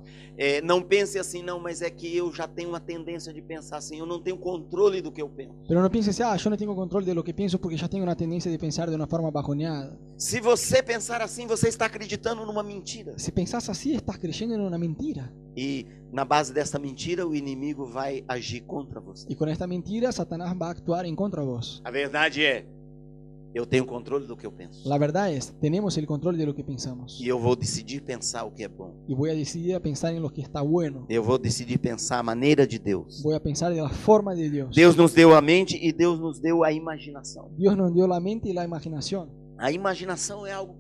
Não pense assim, não, mas é que eu já tenho uma tendência de pensar assim, eu não tenho controle do que eu penso. Pero no pienses, yo no tengo control de lo que pienso porque ya tengo una tendencia de pensar de una forma bajoneada. Se você pensar assim, você está acreditando numa mentira. Si pensás así, estás creyendo en una mentira. E na base dessa mentira, o inimigo vai agir contra você. Y con esta mentira, Satanás va a actuar en contra de vos. A verdade é, eu tenho controle do que eu penso. La verdad es, tenemos el control de lo que pensamos. E eu vou decidir pensar o que é bom. Y voy a decidir a pensar en lo que está bueno. Eu vou decidir pensar a maneira de Deus. Voy a pensar de la forma de Dios. Deus nos deu a mente e Deus nos deu a imaginação. Dios nos dio la mente y la imaginación. A imaginação é algo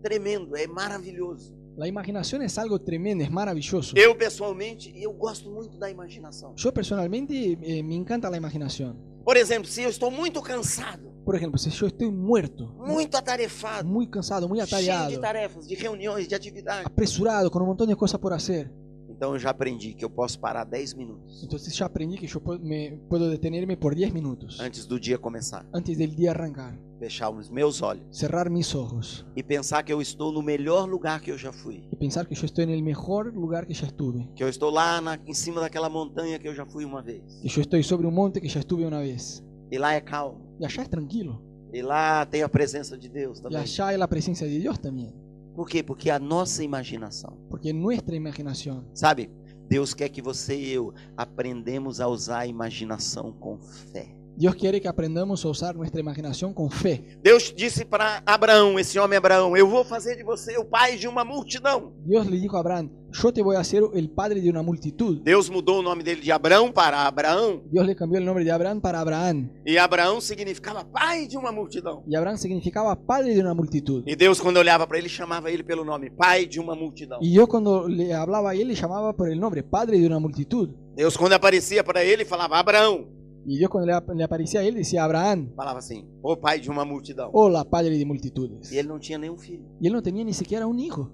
tremendo, é maravilhoso. La imaginación es algo tremendo, es maravilloso. Eu pessoalmente, eu gosto muito da imaginação. Yo personalmente me encanta la imaginación. Por exemplo, se eu estou muito cansado, Por ejemplo, si yo estoy muerto, muito atarefado, muy cansado, muy cheio atareado, de tarefas, de reuniões, de atividades, apresurado, con un montón de cosas por hacer, então eu já aprendi que eu posso parar 10 minutos entonces ya aprendí que yo puedo detenerme por 10 minutos antes do dia começar, antes del día arrancar, fechar os meus olhos cerrar mis ojos e pensar que eu estou no melhor lugar que eu já fui, y pensar que yo estoy en el mejor lugar que ya estuve, que eu estou lá em cima daquela montanha que eu já fui uma vez, que yo estoy sobre un monte que ya estuve una vez. e lá é calmo, Y allá es tranquilo. e lá tem a presença de Deus Y também. allá hay la presencia de Dios también. Por quê? Porque a nossa imaginação, Porque nuestra imaginación, sabe? Deus quer que você e eu aprendemos a usar a imaginação com fé. Dios quiere que aprendamos a usar nuestra imaginación con fe. Deus disse para Abraão, esse homem Abraão, eu vou fazer de você o pai de uma multidão. Dios le dijo a Abraham: yo te voy a hacer el padre de una multitud. Deus mudou o nome dele de Abrão para Abraão. Dios le cambió el nombre de Abraham para Abraham. E Abraão significava pai de uma multidão. Y Abraham significaba padre de una multitud. E Deus, quando olhava para ele, chamava ele pelo nome, pai de uma multidão. Y Dios, cuando le hablaba a él, le llamaba por el nombre, padre de una multitud. Deus, quando aparecia para ele, falava Abraão. Y Dios, cuando le aparecía a él, decía Abraham: Falava assim, o pai de uma multidão. hola, padre de multitudes. E ele não tinha nenhum filho. Y él no tenía ni siquiera un hijo,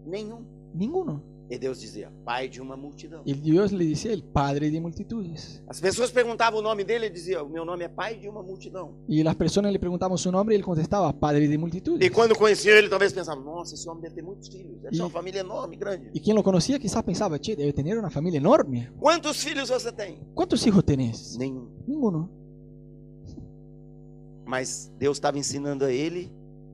Nenhum. ninguno. E Deus dizia, pai de uma multidão. Y Dios le decía el padre de multitudes. As pessoas perguntavam o nome dele, ele dizia, o meu nome é pai de uma multidão. Y las personas le preguntaban su nombre y él contestaba: padre de multitudes. E quando conheciam ele, talvez pensavam, nossa, esse homem deve ter muitos filhos, deve ser uma E- família enorme, grande. Y quien lo conocía quizás pensaba: che, debe tener una familia enorme. Quantos filhos você tem? ¿Cuántos hijos tenés? Nenhum. Ninguno. Mas Deus estava ensinando a ele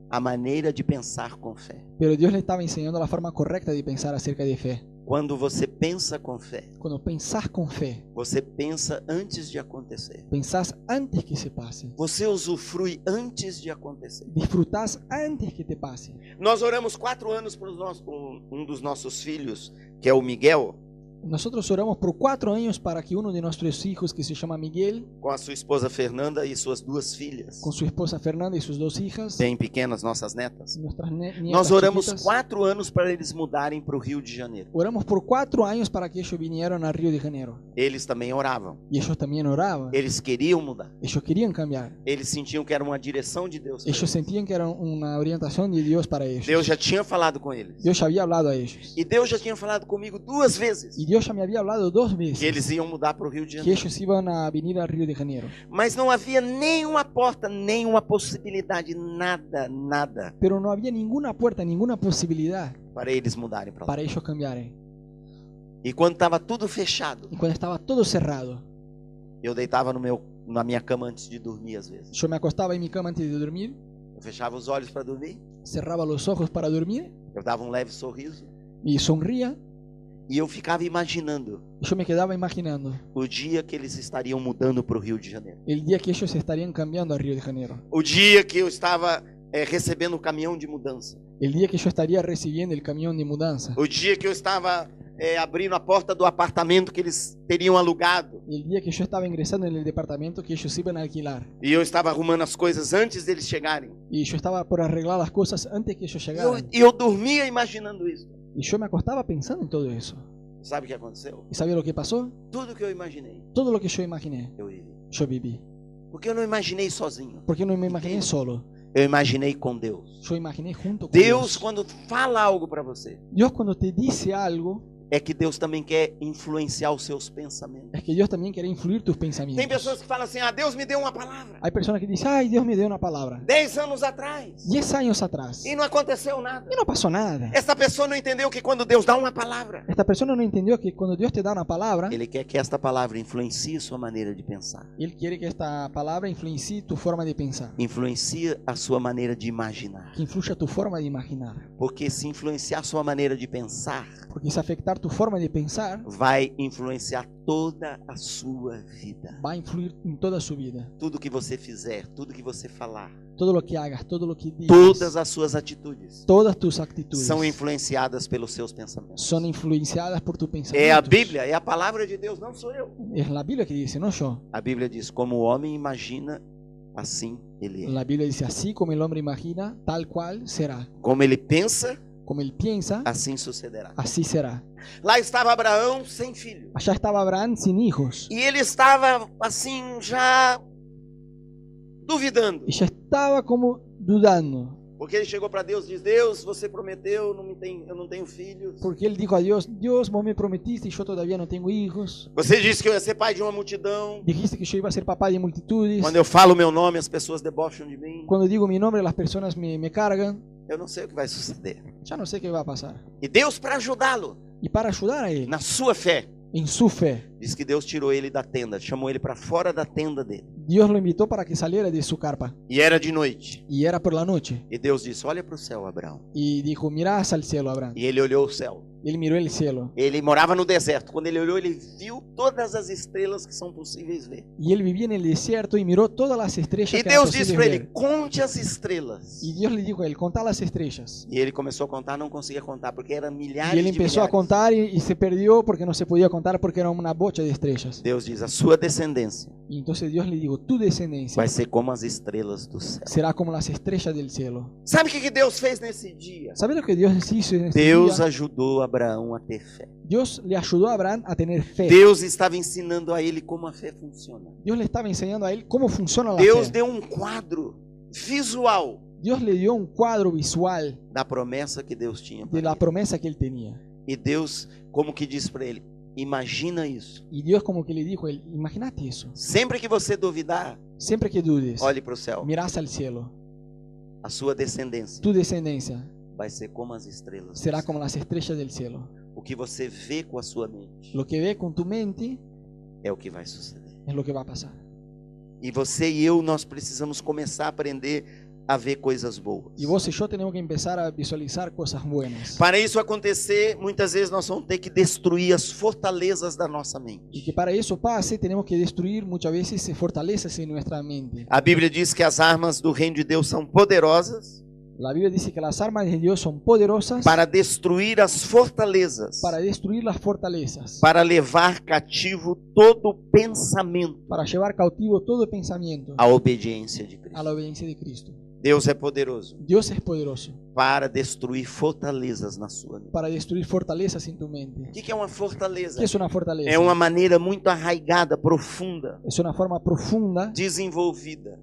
a maneira de pensar com fé. Pero Dios le estaba enseñando la forma correcta de pensar acerca de fe. Quando você pensa com fé, Cuando pensás con fe, você pensa antes de acontecer. pensás antes que se pase. Você usufrui antes de acontecer. Disfrutás antes que te pase. Nós oramos 4 anos por um dos nossos filhos, que é o Miguel, Nosotros oramos por 4 años para que uno de nuestros hijos, que se llama Miguel, com a sua esposa Fernanda e suas 2 filhas, con su esposa Fernanda y sus 2 hijas, bem pequenas, nossas netas. nuestras nietas Nós oramos chiquitas, 4 anos para eles mudarem para o Rio de Janeiro. oramos por 4 años para que ellos vinieran a Río de Janeiro. Eles também oravam. Y ellos también oraban. Eles queriam mudar. Ellos querían cambiar. Eles sentiam que era uma direção de Deus. para Ellos eles. sentían que era una orientación de Dios para ellos. Deus já tinha falado com eles. Dios ya había hablado a ellos. E Deus já tinha falado comigo 2 vezes Y Dios ya me había hablado 2 veces que eles iam mudar para o Rio de que Janeiro. ellos iban a venir a Río de Janeiro. Mas não havia nenhuma porta, nenhuma possibilidade, nada Pero no había ninguna puerta, ninguna posibilidad para eles mudarem para lá. para ellos cambiarem. E quando estava tudo fechado, Y cuando estaba todo cerrado, eu deitava na minha cama antes de dormir às vezes. yo me acostaba en mi cama antes de dormir, Eu fechava os olhos para dormir, cerraba los ojos para dormir eu dava um leve sorriso y sonría E eu ficava imaginando Yo me quedaba imaginando o dia que eles estariam mudando para o Rio de Janeiro. el día que ellos estarían cambiando a Río de Janeiro. O dia que eu estava recebendo o caminhão de mudança. El día que yo estaría recibiendo el camión de mudanza. O dia que eu estava abrindo a porta do apartamento que eles teriam alugado. El día que yo estaba ingresando en el departamento que ellos iban a alquilar. E eu estava arrumando as coisas antes deles chegarem. Y yo estaba por arreglar las cosas antes que ellos llegaran. E eu dormia imaginando isso. Y yo me acostaba pensando en todo eso. Sabe o que aconteceu? ¿Y sabía lo que pasó? Tudo que eu imaginei, Todo lo que yo imaginé, eu vivi. yo viví. Porque eu não imaginei sozinho. Porque no me imaginé solo. Eu imaginei com Deus. Yo imaginé junto con Deus, Dios. quando fala algo para você, Dios cuando te dice algo, é que Deus também quer influenciar os seus pensamentos. es que Dios también quiere influir tus Tem pensamientos. pessoas que falam assim: ah, Deus me deu uma palavra Hay personas que dicen, ay, Dios me dio una palabra. 10 anos atrás 10 años atrás. e não aconteceu nada. Y no pasó nada. Essa pessoa não entendeu que quando Deus dá uma palavra, Esta persona no entendió que cuando Dios te da una palabra, Ele quer que esta palavra influencie sua maneira de pensar, Él quiere que esta palabra influencie tu forma de pensar. influencie a sua maneira de imaginar. Que influya tu forma de imaginar. Porque se influenciar sua maneira de pensar, Porque si afectar tu forma de pensar, vai influenciar toda a sua vida. va a influir en toda su vida. Tudo que você fizer, tudo que você falar, Todo lo que hagas, todo lo que digas, todas as suas atitudes todas tus actitudes são influenciadas pelos seus pensamentos. son influenciadas por tu É pensamiento. a Bíblia, é a palavra de Deus, não sou eu. Es la Biblia que dice, no yo. A Bíblia diz: como o homem imagina, assim ele é. La Biblia dice, así como el hombre imagina, tal cual será. Como ele pensa, Como él piensa, assim sucederá. así será. Lá estava Abraão sem filho. Allá estaba Abraham sin hijos. E ele estava assim já duvidando. Y ya estaba como dudando. Porque ele chegou para Deus e diz: Deus, você prometeu, eu não tenho filhos. Porque él dijo a Dios, Dios, vos me prometiste y yo todavía no tengo hijos. Você disse que eu ia ser pai de uma multidão. Dijiste que yo iba a ser papá de multitudes. Quando eu falo meu nome, as pessoas debocham de mim. Cuando digo mi nombre, las personas me cargan. Eu não sei o que vai suceder. Ya no sé qué va a pasar. E Deus, para ajudá-lo Y para ayudar a él, na sua fé, en su fe, diz que Deus tirou ele da tenda, chamou ele para fora da tenda dele. Dios lo invitó para que saliera de su carpa. E era de noite. Y era por la noche. E Deus disse: olha para o céu, Abraão. Y dijo, mirá hacia el cielo, Abraham. E ele olhou o céu. Y él miró el cielo. Ele morava no deserto. Quando ele olhou, ele viu todas as estrelas que são possíveis ver. Y él vivía en el desierto y miró todas las estrellas E que eran Deus disse posibles para ele: ver. conte as estrelas. Y Dios le dijo a él, contá las estrellas. E ele começou a contar, não conseguia contar, porque eram milhares Y él de empezó a milhares. contar y se perdió porque no se podía contar porque era una bocha de estrellas. Deus diz: a sua descendência Y entonces Dios le dijo, tu descendencia vai ser como as estrelas do céu. será como las estrellas del cielo. Sabe o que Deus fez nesse dia? ¿Sabes lo que Dios hizo en ese Deus día? ajudou Abraão a ter fé. Dios le ayudó a Abraham a tener fe. Deus estava ensinando a ele como a fé funciona. Dios le estaba enseñando a él cómo funciona la Deus fe. deu um quadro visual Dios le dio un cuadro visual da promessa que Deus tinha de para la ele. promesa que él tenía. E Deus, como que disse para ele: imagina isso. Y Dios como que le dijo a él, imagínate eso. Sempre que você duvidar, Siempre que dudes, olhe para o céu. mirás al cielo. A sua descendência Tu descendencia vai ser como as estrelas. do será céu. como las estrellas del cielo. O que você vê com a sua mente Lo que ve con tu mente é o que vai suceder. es lo que va a pasar. E você e eu, nós precisamos começar a aprender a ver coisas boas. Y vos y yo tenemos que empezar a visualizar cosas buenas. Para isso acontecer, muitas vezes nós vamos ter que destruir as fortalezas da nossa Y mente. que para eso pase, tenemos que destruir muchas veces fortalezas en nuestra mente. A Bíblia diz que as armas do reino de Deus são poderosas La Biblia dice que las armas de Dios son poderosas para destruir as fortalezas, para destruir las fortalezas, para levar cativo todo pensamento para llevar cautivo todo pensamiento à obediência de a Cristo. la obediencia de Cristo. Deus é poderoso Dios es poderoso para destruir fortalezas na sua mente. para destruir fortalezas en tu mente. O que é uma fortaleza? ¿Qué es una fortaleza? É uma maneira muito arraigada, profunda, Es una forma profunda, desenvolvida,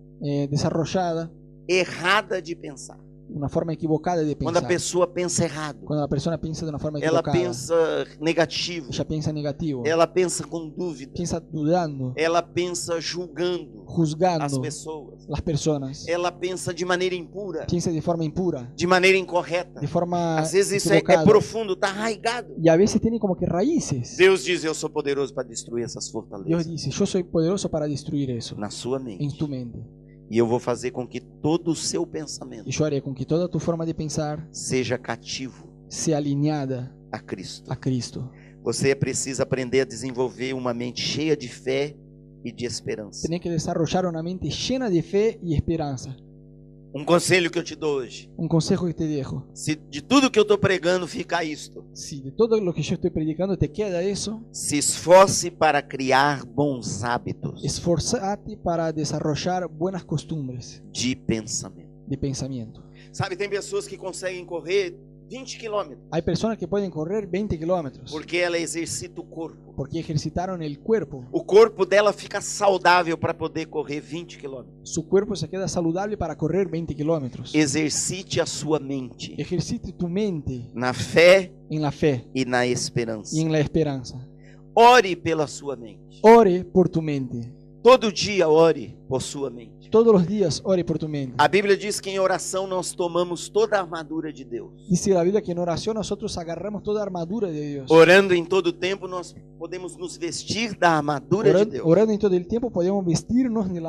desarrollada, errada de pensar. una forma equivocada de Quando a pensar. pessoa pensa errado, Cuando la persona piensa de una forma ela equivocada, pensa negativo, ella piensa negativo, ela pensa com dúvida, piensa dudando, ela pensa julgando as juzgando pessoas, las personas, ela pensa de maneira impura, piensa de forma impura, de maneira incorreta. de forma Às vezes isso é equivocada. profundo, está arraigado. Y a veces tiene como que raíces. Deus diz: eu sou poderoso para destruir essas Dios fortalezas dice, yo soy poderoso para destruir eso na sua en mente. tu mente. E eu vou fazer com que todo o seu pensamento Y yo haré con que toda tu forma de pensar seja cativo sea alineada a Cristo. a Cristo. Você precisa aprender a desenvolver uma mente cheia de fé e de esperança. Tenés que desarrollar una mente llena de fe y esperanza. Um conselho que eu te dou hoje: Un consejo que te dejo. se de tudo que eu estou pregando fica isto, Si de todo lo que yo estoy predicando te queda eso, se esforce para criar bons hábitos esforzate para desarrollar buenas costumbres de pensamento. de pensamiento. Sabe, tem pessoas que conseguem correr 20 quilômetros Hay personas que pueden correr 20 kilómetros porque ela exercita o corpo. porque ejercitaron el cuerpo. O corpo dela fica saudável para poder correr 20 quilômetros. Su cuerpo se queda saludable para correr 20 kilómetros. Exercite a sua mente Ejercite tu mente na fé en la fe e na esperança. y en la esperanza. Ore pela sua mente. Ore por tu mente. Todo dia ore por sua mente. Todos los días ore por tu mente. A Bíblia diz que em oração nós tomamos toda a armadura de Deus. Dice la Biblia que en oración nosotros agarramos toda armadura de Dios. Orando em todo tempo, nós podemos nos vestir da armadura de Deus. Orando en todo el tiempo podemos vestirnos de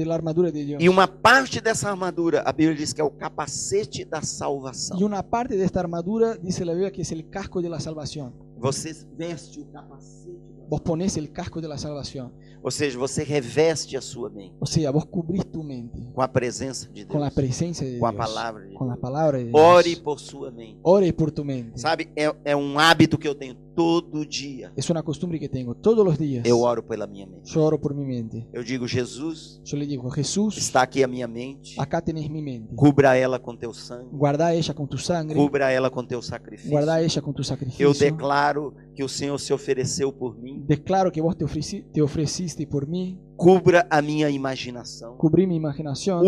la armadura de Dios. E uma parte dessa armadura, a Bíblia diz que é o capacete da salvação. Y una parte de esta armadura, dice la Biblia, que es el casco de la salvación. Você veste o capacete. Vos ponés el casco de la salvación. Ou seja, você reveste a sua mente O sea, vos cubrís tu mente com a presença de con la Deus, presencia de com a Dios, palavra de con la Deus. palabra de Ore Dios. por sua mente. Ore por tu mente. Sabe, é um hábito que eu tenho todo dia. Es una costumbre que tengo todos los días. Eu oro pela minha mente. Yo oro por mi mente. Eu digo, Jesus, Yo le digo, Jesús, está aqui a minha mente. acá tenés mi mente. Cubra ela com teu sangue. Guarda ella con tu sangre. Cubra ela com teu sacrifício. Guarda ella con tu Eu sacrificio. declaro que o Senhor se ofereceu por mim. Declaro que vos te ofreciste por mí. Cubra a minha imaginação. Cubrí mi imaginación.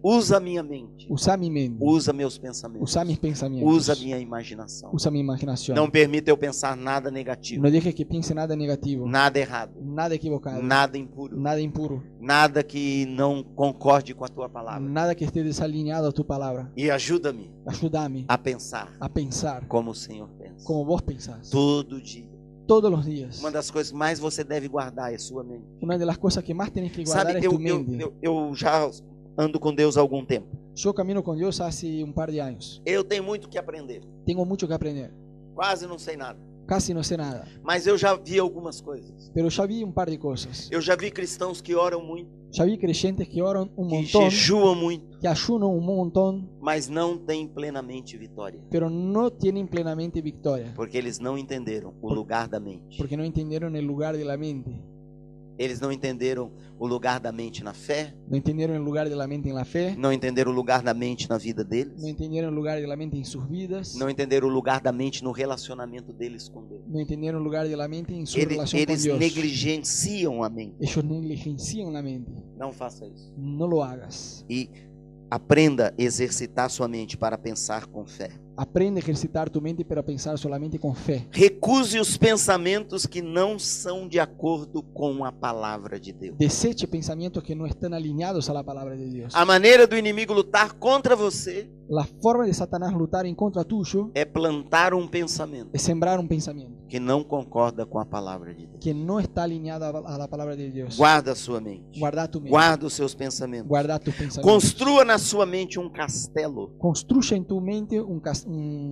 Usa a minha mente. Usa mi mente. Usa meus pensamentos. Usa mis pensamientos. Usa a minha imaginação. Usa mi imaginación. Não permita eu pensar nada negativo. No dejes que piense nada negativo. Nada errado. Nada equivocado. Nada impuro. Nada impuro. Nada que não concorde com a tua palavra. Nada que esté desalineado a tu palabra. E ajuda-me Ayúdame a pensar a pensar como o Senhor pensa. como vos pensás. Todo dia. Todos los días. Uma das coisas que mais você deve guardar é sua mente. Una de las cosas que más tenés que guardar Sabe, es tu mente. eu já ando com Deus há algum tempo. Yo camino con Dios hace un par de años. Eu tenho muito que aprender. Tengo mucho que aprender. Quase não sei nada. Casi no sé nada. Mas eu já vi algumas coisas. Pero ya vi un par de cosas. Eu já vi cristãos que oram muito, Ya vi creyentes que oran un que montón, jejuam muito, que ayunan un montón, mas não têm plenamente vitória. pero no tienen plenamente victoria. Porque eles não entenderam o lugar da mente. Porque no entendieron el lugar de la mente. Eles não entenderam o lugar da mente na fé. No entendieron el lugar de la mente en la fe. Não entenderam o lugar da mente na vida deles. No entendieron el lugar de la mente en sus vidas. Não entenderam o lugar da mente no relacionamento deles com Deus. No entendieron el lugar de la mente en su relación con Eles Dios. negligenciam a mente. Ellos negligencian la mente. Não faça isso. No lo hagas. E aprenda a exercitar sua mente para pensar com fé. Aprende a ejercitar tu mente para pensar solamente con fe. Recuse os pensamentos que não são de acordo com a palavra de Deus. Deseche pensamientos que no están alineados a la palabra de Dios. A maneira do inimigo lutar contra você La forma de Satanás lutar en contra tuyo é plantar um pensamento es sembrar un pensamiento que não concorda com a palavra de Deus. que no está alineado a la palabra de Dios. Guarda a sua mente. Guarda tu mente. Guarda os seus pensamentos. Guarda tus pensamientos. Construa na sua mente um castelo Construye en tu mente un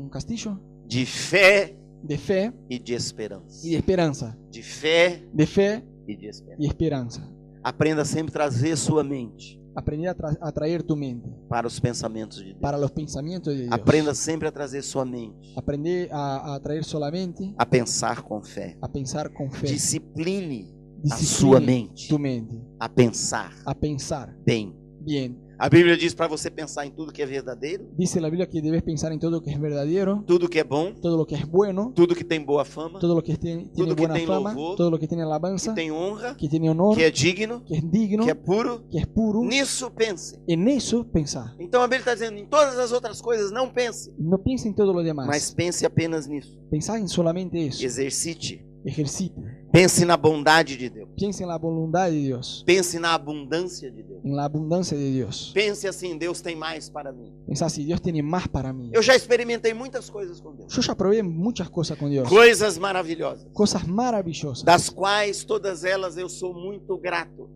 castillo de fé de fe e de esperança. y de esperanza. De fé De fe e de esperança. y esperanza. Aprenda sempre a trazer sua mente Aprender a traer tu mente para os pensamentos de Deus. para los pensamientos de Dios. Aprenda sempre a trazer sua mente Aprender a traer solamente a pensar com fé. a pensar con fe. Discipline a Discipline sua mente tu mente a pensar a pensar bem. bien. A Bíblia diz para você pensar em tudo que é verdadeiro, Dice la Biblia que debes pensar en todo lo que es verdadero, tudo que é bom, todo lo que es bueno, tudo que tem boa fama, todo lo que tiene Tudo que buena tem fama, louvor, todo lo que tiene que alabanza, tem honra, que tiene honor, que é digno, que es digno, que é puro. que es puro. Nisso pense. En eso pensar. Então a Bíblia está dizendo, em todas as outras coisas não pense, No piensa en todo lo demás. mas pense apenas nisso. Pensá en solamente eso. Exercite. Ejercite. Pense na bondade de Deus. Piensa en la voluntad de Dios. Pense na abundância de Deus. En la abundancia de Dios. Pense assim, Deus tem mais para mim. Pensá si Dios tiene más para mí. Eu já experimentei muitas coisas com Deus. Yo ya probé muchas cosas con Dios. Coisas maravilhosas, Cosas maravillosas. das quais todas elas eu sou muito grato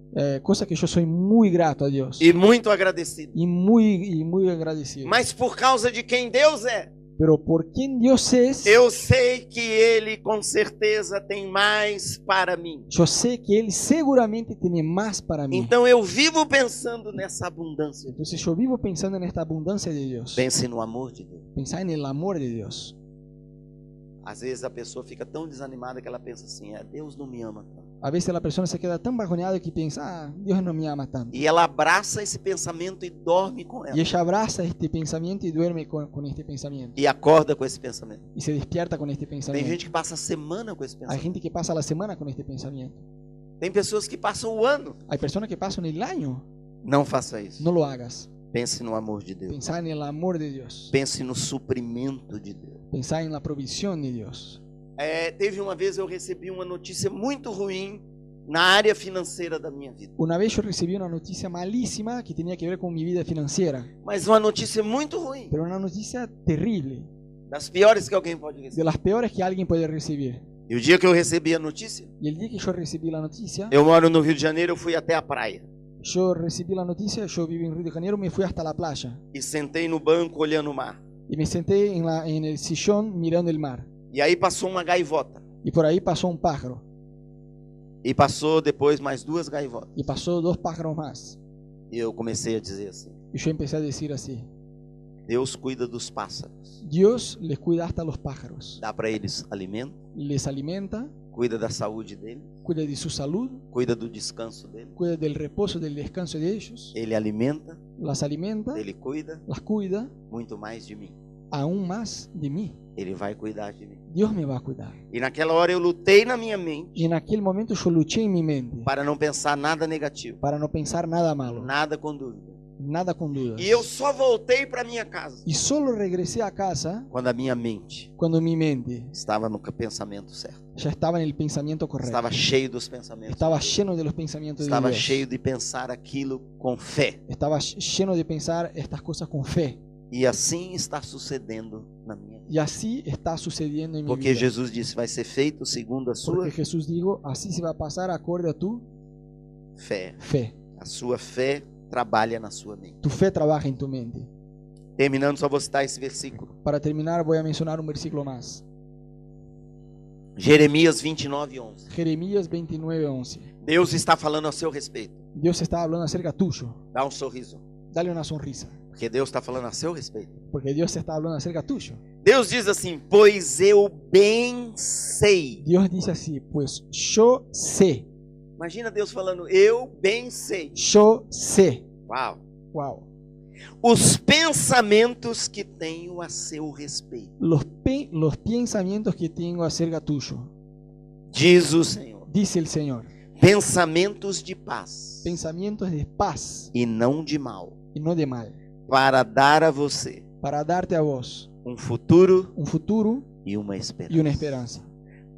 Cosas que yo soy muy grato a Dios. e muito agradecido. Y muy agradecido. Mas por causa de quem Deus é, pero por quien Dios es, eu sei que Ele com certeza tem mais para mim. yo sé que Él seguramente tiene más para mí. Então eu vivo pensando nessa abundância. Entonces yo vivo pensando en esta abundancia de Dios. Pense no amor de Deus. Pensar en el amor de Dios. Às vezes a pessoa fica tão desanimada que ela pensa assim: Deus não me ama tanto. A veces la persona se queda tan bajoneada que piensa, Dios no me ama tanto. E ela abraça esse pensamento e dorme com Y ela. ella abraza este pensamiento y duerme con este pensamiento. E acorda com esse pensamento. Y se despierta con este Tem pensamiento. gente que passa a semana com esse Hay pensamento. gente que pasa la semana con este pensamiento. Tem pessoas que passam o ano. Hay personas que pasan el año. Não faça isso. No lo hagas. Pense no amor de Deus. Pensá en el amor de Dios. Pense no suprimento de Deus. Pensá en la provisión de Dios. Teve uma vez eu recebi uma notícia muito ruim na área financeira da minha vida. Una vez yo recibí una noticia malísima que tenía que ver con mi vida financiera. Mas uma notícia muito ruim. Pero una noticia terrible. Das piores que alguém pode De receber. las peores que alguien puede recibir. E o dia que eu recebi a notícia, Y el día que yo recibí la noticia, eu moro no Rio de Janeiro, eu fui até a praia. yo vivo en Río de Janeiro, me fui hasta la playa. E sentei no banco olhando o mar. Y me senté en el sillón mirando el mar. E aí passou uma gaivota. Y por ahí pasó un pájaro. E passou depois mais duas gaivotas. Y pasó 2 pájaros más. E eu comecei a dizer assim: Y yo empecé a decir así: Deus cuida dos pássaros. Dios les cuida hasta los pájaros. Dá para eles alimento, Les alimenta, cuida da saúde deles, cuida de su salud, cuida do descanso deles. cuida del reposo, del descanso de ellos. Ele alimenta, Las alimenta, ele cuida las cuida, muito mais de mim. aún más de mí. Ele vai cuidar de mim. Dios me va a cuidar. E naquela hora eu lutei na minha mente Y en aquel momento yo luché en mi mente para não pensar nada negativo, para no pensar nada malo, nada com dúvida. nada con dudas. E eu só voltei para minha casa Y solo regresé a casa quando a minha mente cuando mi mente estava no pensamento certo. ya estaba en el pensamiento correcto. Estava cheio dos pensamentos. Estaba lleno de los pensamientos de Estava Dios. cheio de pensar aquilo com fé. Estaba lleno de pensar estas cosas con fe. E assim está sucedendo na minha vida. Y así está sucediendo en mi Porque vida. Jesus disse: vai ser feito segundo a sua Porque Jesús dijo, así se va a pasar acorde a tu fé. fe. A sua fé trabalha na sua mente. Tu fe trabaja en tu mente. Terminando, só vou citar esse versículo. Para terminar, voy a mencionar un versículo más. Jeremias 29:11. Jeremías 29:11. Deus está falando a seu respeito. Dios está hablando acerca tuyo. Dá um sorriso. Dale una sonrisa. Porque Deus está falando a seu respeito. Porque Dios está hablando acerca tuyo. Deus diz assim: pois eu bem sei. Dios dice así, pues yo sé. Imagina Deus falando: eu bem sei. Yo sé. Uau. Wow. Os pensamentos que tenho a seu respeito. Los pensamientos que tengo acerca tuyo. Diz o Senhor. Dice el Señor. Pensamentos de paz. Pensamientos de paz E não de mal. y no de mal. Para dar a você Para darte a vos um futuro un futuro e uma esperança. y una esperanza.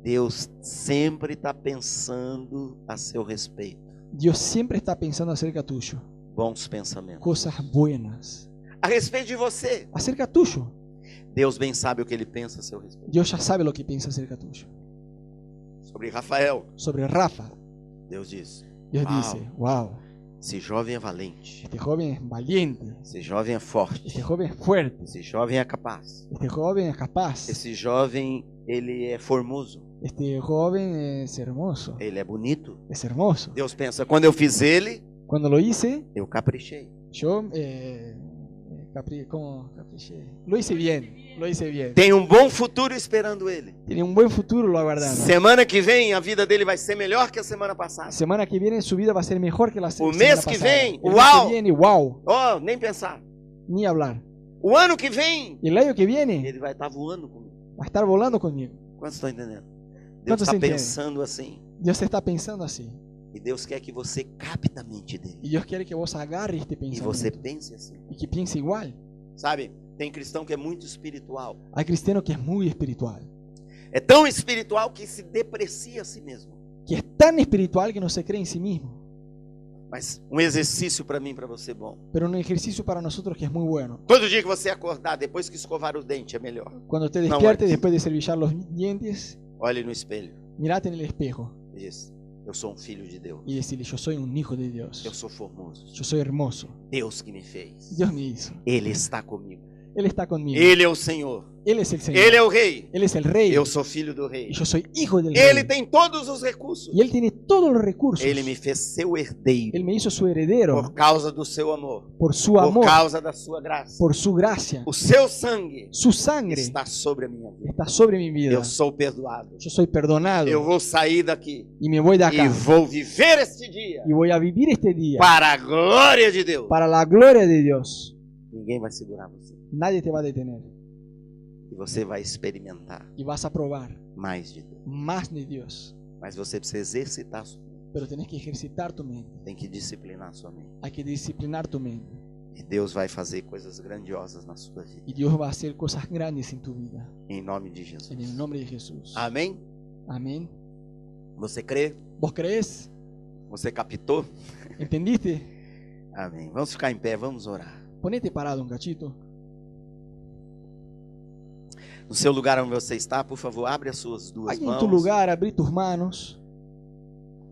Deus sempre está pensando a seu respeito. Dios siempre está pensando acerca tuyo. Bons pensamentos. Cosas buenas. A respeito de você. Acerca tuyo. Deus bem sabe o que ele pensa a seu respeito. Dios ya sabe lo que piensa acerca tuyo. Sobre Rafael, Sobre Rafa, Deus diz: Dios Wow. dice, wow, esse jovem é valente. este joven es valiente. Esse jovem é forte. Este joven es fuerte. Esse jovem é capaz. Este joven es capaz. Esse jovem, ele é formoso. Este joven es hermoso. Ele é bonito. Es hermoso. Deus pensa: quando eu fiz ele, Cuando lo hice, eu caprichei. yo capriché. Lo hice bien. Lo hice bien. Tem um bom futuro esperando ele. Tiene un buen futuro lo aguardando. Semana que vem a vida dele vai ser melhor que a semana passada. Semana que viene su vida va a ser mejor que la semana mes que pasada. viene, El mes wow. que viene, wow. Oh, nem pensar. Ni hablar. O ano que vem, Y el año que viene ele vai estar voando comigo. va a estar volando conmigo. Quantos estão entendendo? Deus Quantos está entendem? pensando assim. Dios está pensando así. E Deus quer que você capte a mente dele. Y Dios quiere que vos agarres este E você pensamiento. pense assim. Y que piense igual. Sabe, tem cristão que é muito espiritual. Hay cristiano que es muy espiritual. É tão espiritual que se deprecia a si mesmo. Que es tan espiritual que no se cree en sí mismo. Mas um exercício para mim, para você bom. Pero un ejercicio para nosotros que es muy bueno. Todo dia que você acordar, depois que escovar o dente, é melhor. Cuando te No, despiertes antes. después de servillar los dientes, Olhe no espelho mirate en el espejo e diz: eu sou um filho de Deus. y decirle, yo soy un hijo de Dios. Eu sou formoso. Yo soy hermoso. Deus que me fez. Dios me hizo. Ele está comigo. Él está conmigo. Ele é o Senhor. Él es el Señor. Ele é o Rei. Él es el Rey. Eu sou filho do Rei. Y yo soy hijo del Ele Rey. tem todos os recursos. Y Él tiene todos los recursos. Ele me fez seu herdeiro Él me hizo su heredero por causa do seu amor, por su por amor, causa da sua graça. por su gracia. O seu sangue Su sangre está sobre a minha vida. está sobre mi vida. Eu sou perdoado. Yo soy perdonado Eu vou sair daqui y me voy de acá e vou viver este dia y voy a vivir este día para a glória de Deus. para la gloria de Dios. Ninguém vai segurar você. Nadie te va a detener E você vai experimentar y vas a probar mais de Deus. más de Dios. Mas você precisa exercitar sua mente. Pero tenés que ejercitar tu mente. Tem que disciplinar sua mente. Hay que disciplinar tu mente. E Deus vai fazer coisas grandiosas na sua vida. Y Dios va a hacer cosas grandes en tu vida. Em nome de Jesus. En el nombre de Jesús. Amém? Amén. Você crê? ¿Vos crees? Você captou? ¿Entendiste? Amém. Vamos ficar em pé, vamos orar. Ponete parado un cachito. No seu lugar onde você está, por favor, abre as suas duas Ahí en mãos. tu lugar, abrí tus manos.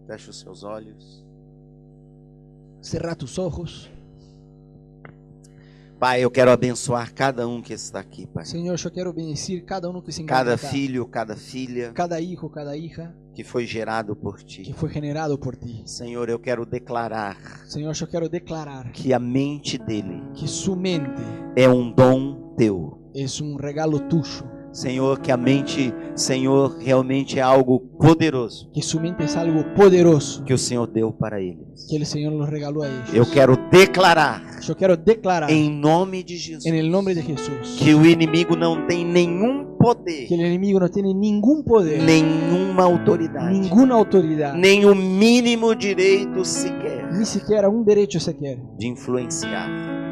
Feche os seus olhos. Cerrá tus ojos. Pai, eu quero abençoar cada um que está aqui, Pai. Señor, yo quiero bendecir cada uno que se encuentra Cada acá. filho, cada filha Cada hijo, cada hija que foi gerado por que Ti. fue generado por ti. Senhor, eu quero declarar Señor, yo quiero declarar que a mente dele que su mente é um dom Teu. es un regalo tuyo. Senhor, que a mente, Senhor, realmente é algo poderoso Que su mente es algo poderoso que o Senhor deu para eles. que el Señor los regaló a ellos. Eu quero declarar, Yo quiero declarar em nome de Jesus, en el nombre de Jesús que o inimigo não tem nenhum poder, que el enemigo no tiene ningún poder, nenhuma autoridade, ninguna autoridad, nem o mínimo direito sequer ni siquiera un derecho siquiera de influenciar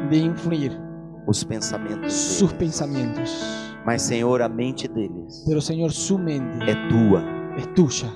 de influir os pensamentos sus deles. pensamientos. Mas, Senhor, a mente deles Pero Señor, su mente é Tua. es tuya.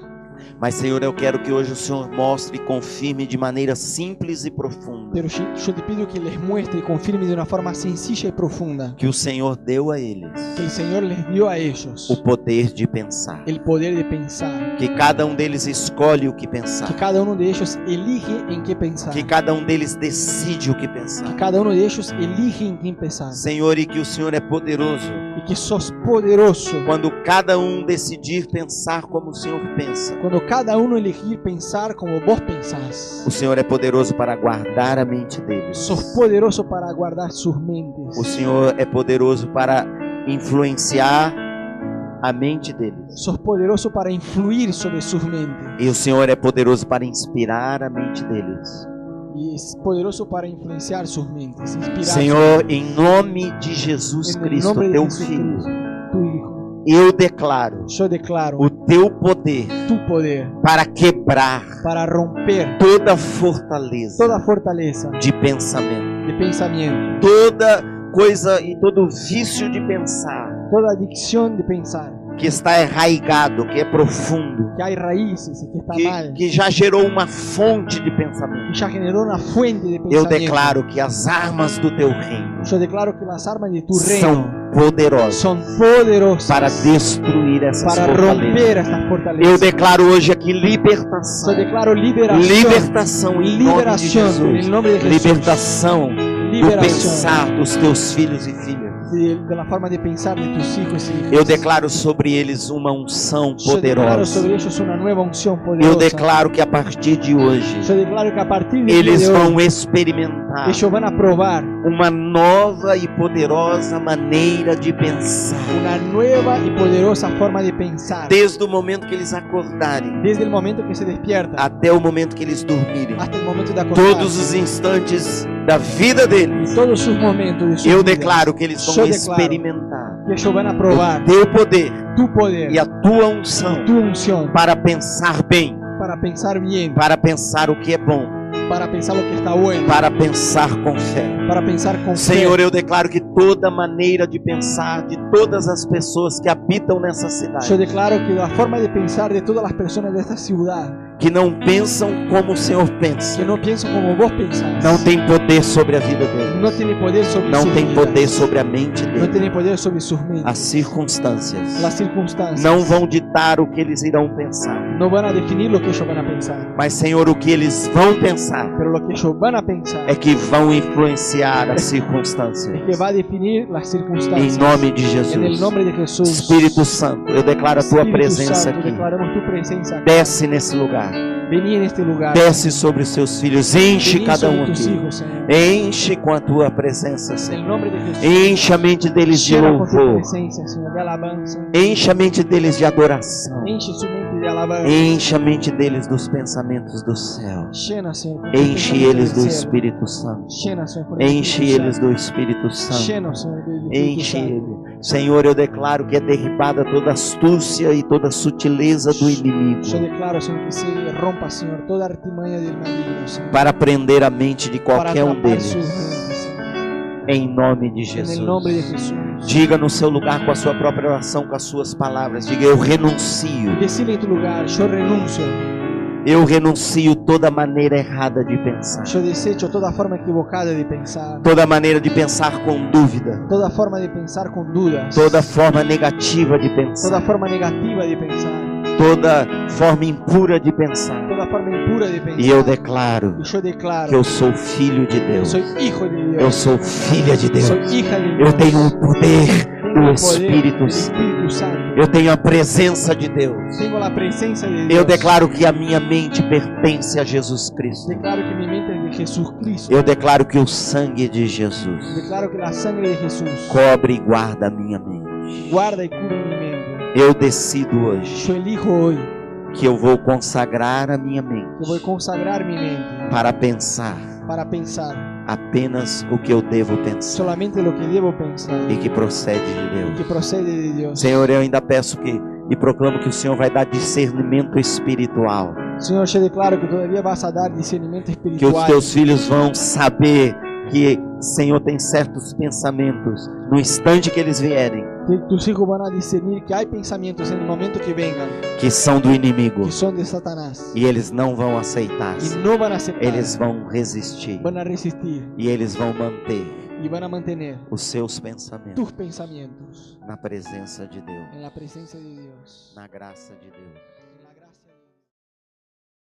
Mas, Senhor, eu quero que hoje o Senhor mostre e confirme de maneira simples e profunda Pero yo te pido que les muestre y confirme de una forma sencilla y profunda que o Senhor deu a eles que el Señor les dio a ellos o poder de pensar. el poder de pensar, Que cada um deles escolhe o que pensar. que cada uno de ellos elige en qué pensar, Que cada um deles decide o que que pensar. cada uno de ellos elige en quién pensar, Senhor, e que o Senhor é poderoso y que sos poderoso quando cada um decidir pensar como o Senhor pensa. cuando cada uno elegir pensar como vos pensás. O Senhor é poderoso para guardar a mente deles. Sos poderoso para guardar sus mentes. O Senhor é poderoso para influenciar a mente deles. Sos poderoso para influir sobre sus mentes. E o Senhor é poderoso para inspirar a mente deles. Y es poderoso para influenciar sus mentes, inspirar. Senhor, em nome de Jesus en el Cristo, nombre de teu Jesús Filho, Cristo, tu Hijo, eu declaro yo declaro o teu poder tu poder para quebrar para romper toda fortaleza toda fortaleza de pensamento, de pensamiento, toda coisa e todo vício de pensar toda adicción de pensar, que está arraigado, que é profundo, que hay raíces y que está mal, que já gerou uma fonte de pensamento. que ya generó una fuente de Eu pensamiento. declaro que as armas do teu reino Yo declaro que las armas de tu são reino poderosas son poderosas para destruir essas para fortalezas. romper estas fortalezas. Eu declaro hoje aqui libertação. Yo declaro liberación, Libertação em nome de liberación en Jesus. el nombre de Jesús, Libertação do liberación pensar dos teus filhos e filhas. de la forma de pensar de tus hijos y hijas. Eu declaro sobre eles uma unção Yo declaro poderosa. sobre ellos una nueva unción poderosa. Eu declaro que a partir de hoje Yo declaro que a partir de eles hoy, vão experimentar ellos van a probar uma nova e poderosa maneira de pensar. una nueva y poderosa forma de pensar. Desde o momento que eles acordarem Desde el momento que se despiertan até o momento que eles dormirem. hasta el momento de acostarse. Todos os instantes da vida deles. Todos sus momentos de su Eu vida, declaro que eles vão Yo declaro experimentar que ellos van a probar o teu poder tu poder, e a tua unção tu unción para pensar bem, para pensar bien, para pensar o que é bom, para pensar lo que está bueno, para pensar com fé. para pensar con Senhor, fe. eu declaro que toda maneira de pensar de todas as pessoas que habitam nessa cidade Yo declaro que la forma de pensar de todas las personas de esta ciudad que não pensam como o Senhor pensa, que no piensan como vos pensás, não tem poder sobre a vida deles, no tiene poder sobre não sus tem vidas, poder sobre a mente no deles. tiene poder sobre sus As mentes. circunstâncias Las circunstancias não vão ditar o que eles irão pensar, no van a definir lo que ellos van a pensar, mas Senhor, o que eles vão pensar pero lo que ellos van a pensar é que vão influenciar as es circunstâncias. que va a definir las circunstancias. Em nome de En el Jesus. nombre de Jesús. Espírito Santo, eu declaro a tua Espíritu presença Santo, aqui. declaramos tu presencia acá. Desce nesse lugar. Vení en este lugar. Desce sobre os seus filhos. Enche Vení cada sobre um tus aqui. hijos, Señor. Enche com a tua presença, En Senhor. el nombre de Jesús. Enche a mente deles de Llena con tu louvor. presencia, Señor, de alabanza. Enche a mente deles de adoração. Enche su mente de alabanza. Enche a mente deles dos pensamentos do céu. Llena, Señor, con tus Enche pensamientos eles do del cielo. Espírito Santo. Llena, Señor, por el Enche Espíritu eles Santo. do Espírito Santo. Llena, Señor, del Espíritu Enche Santo. ele. Senhor, eu declaro que é derribada toda astúcia e toda sutileza do inimigo Yo declaro, Señor, que se rompa, Señor, toda artimaña del maligno, Señor, para prender a mente de para qualquer um atrapar sus deles. mentes, Señor. Em nome de En el nombre de Jesus. Jesús. Diga no seu lugar com a sua própria oração, com as suas palavras. Diga: eu renuncio. Decile en tu lugar, yo renuncio, Eu renuncio toda maneira errada de pensar. yo desecho toda forma equivocada de pensar, Toda maneira de pensar com dúvida. toda forma de pensar con dudas, Toda forma negativa de toda pensar. forma negativa de pensar, Toda forma impura de pensar. toda forma impura de pensar. E eu declaro Y yo declaro que eu sou filho de que Deus. soy hijo de Dios, Eu sou filha de Deus. soy hija de Dios, Eu tenho o poder tengo do el poder Espírito del Santo. Espíritu Santo, Eu tenho a presença de Deus. tengo la presencia de Eu Dios. declaro que a minha mente pertence a Jesus Cristo. Declaro que mi mente es de Jesucristo. Eu declaro que o sangue de Jesus Declaro que la sangre de Jesús cobre e guarda a minha mente. guarda y cubre mi mente. Eu decido hoje Yo elijo hoy que eu vou consagrar a minha mente que voy a consagrar mi mente para pensar para pensar apenas o que eu devo pensar solamente lo que debo pensar e que procede de que Deus. procede de Dios. Senhor, eu ainda peço que e proclamo que o Senhor vai dar discernimento espiritual, Señor, yo declaro que todavía vas a dar discernimiento que os espiritual. teus filhos vão saber que, Senhor, tem certos pensamentos no instante que eles vierem, Que tus hijos van a discernir que hay pensamientos en el momento que vengan que são do inimigo, que son de Satanás e eles não vão aceitar, y no van a aceptar, eles vão resistir van a resistir e eles vão manter y van a mantener os seus pensamentos tus pensamientos na presença de Deus, en la presencia de Dios, na graça de Deus.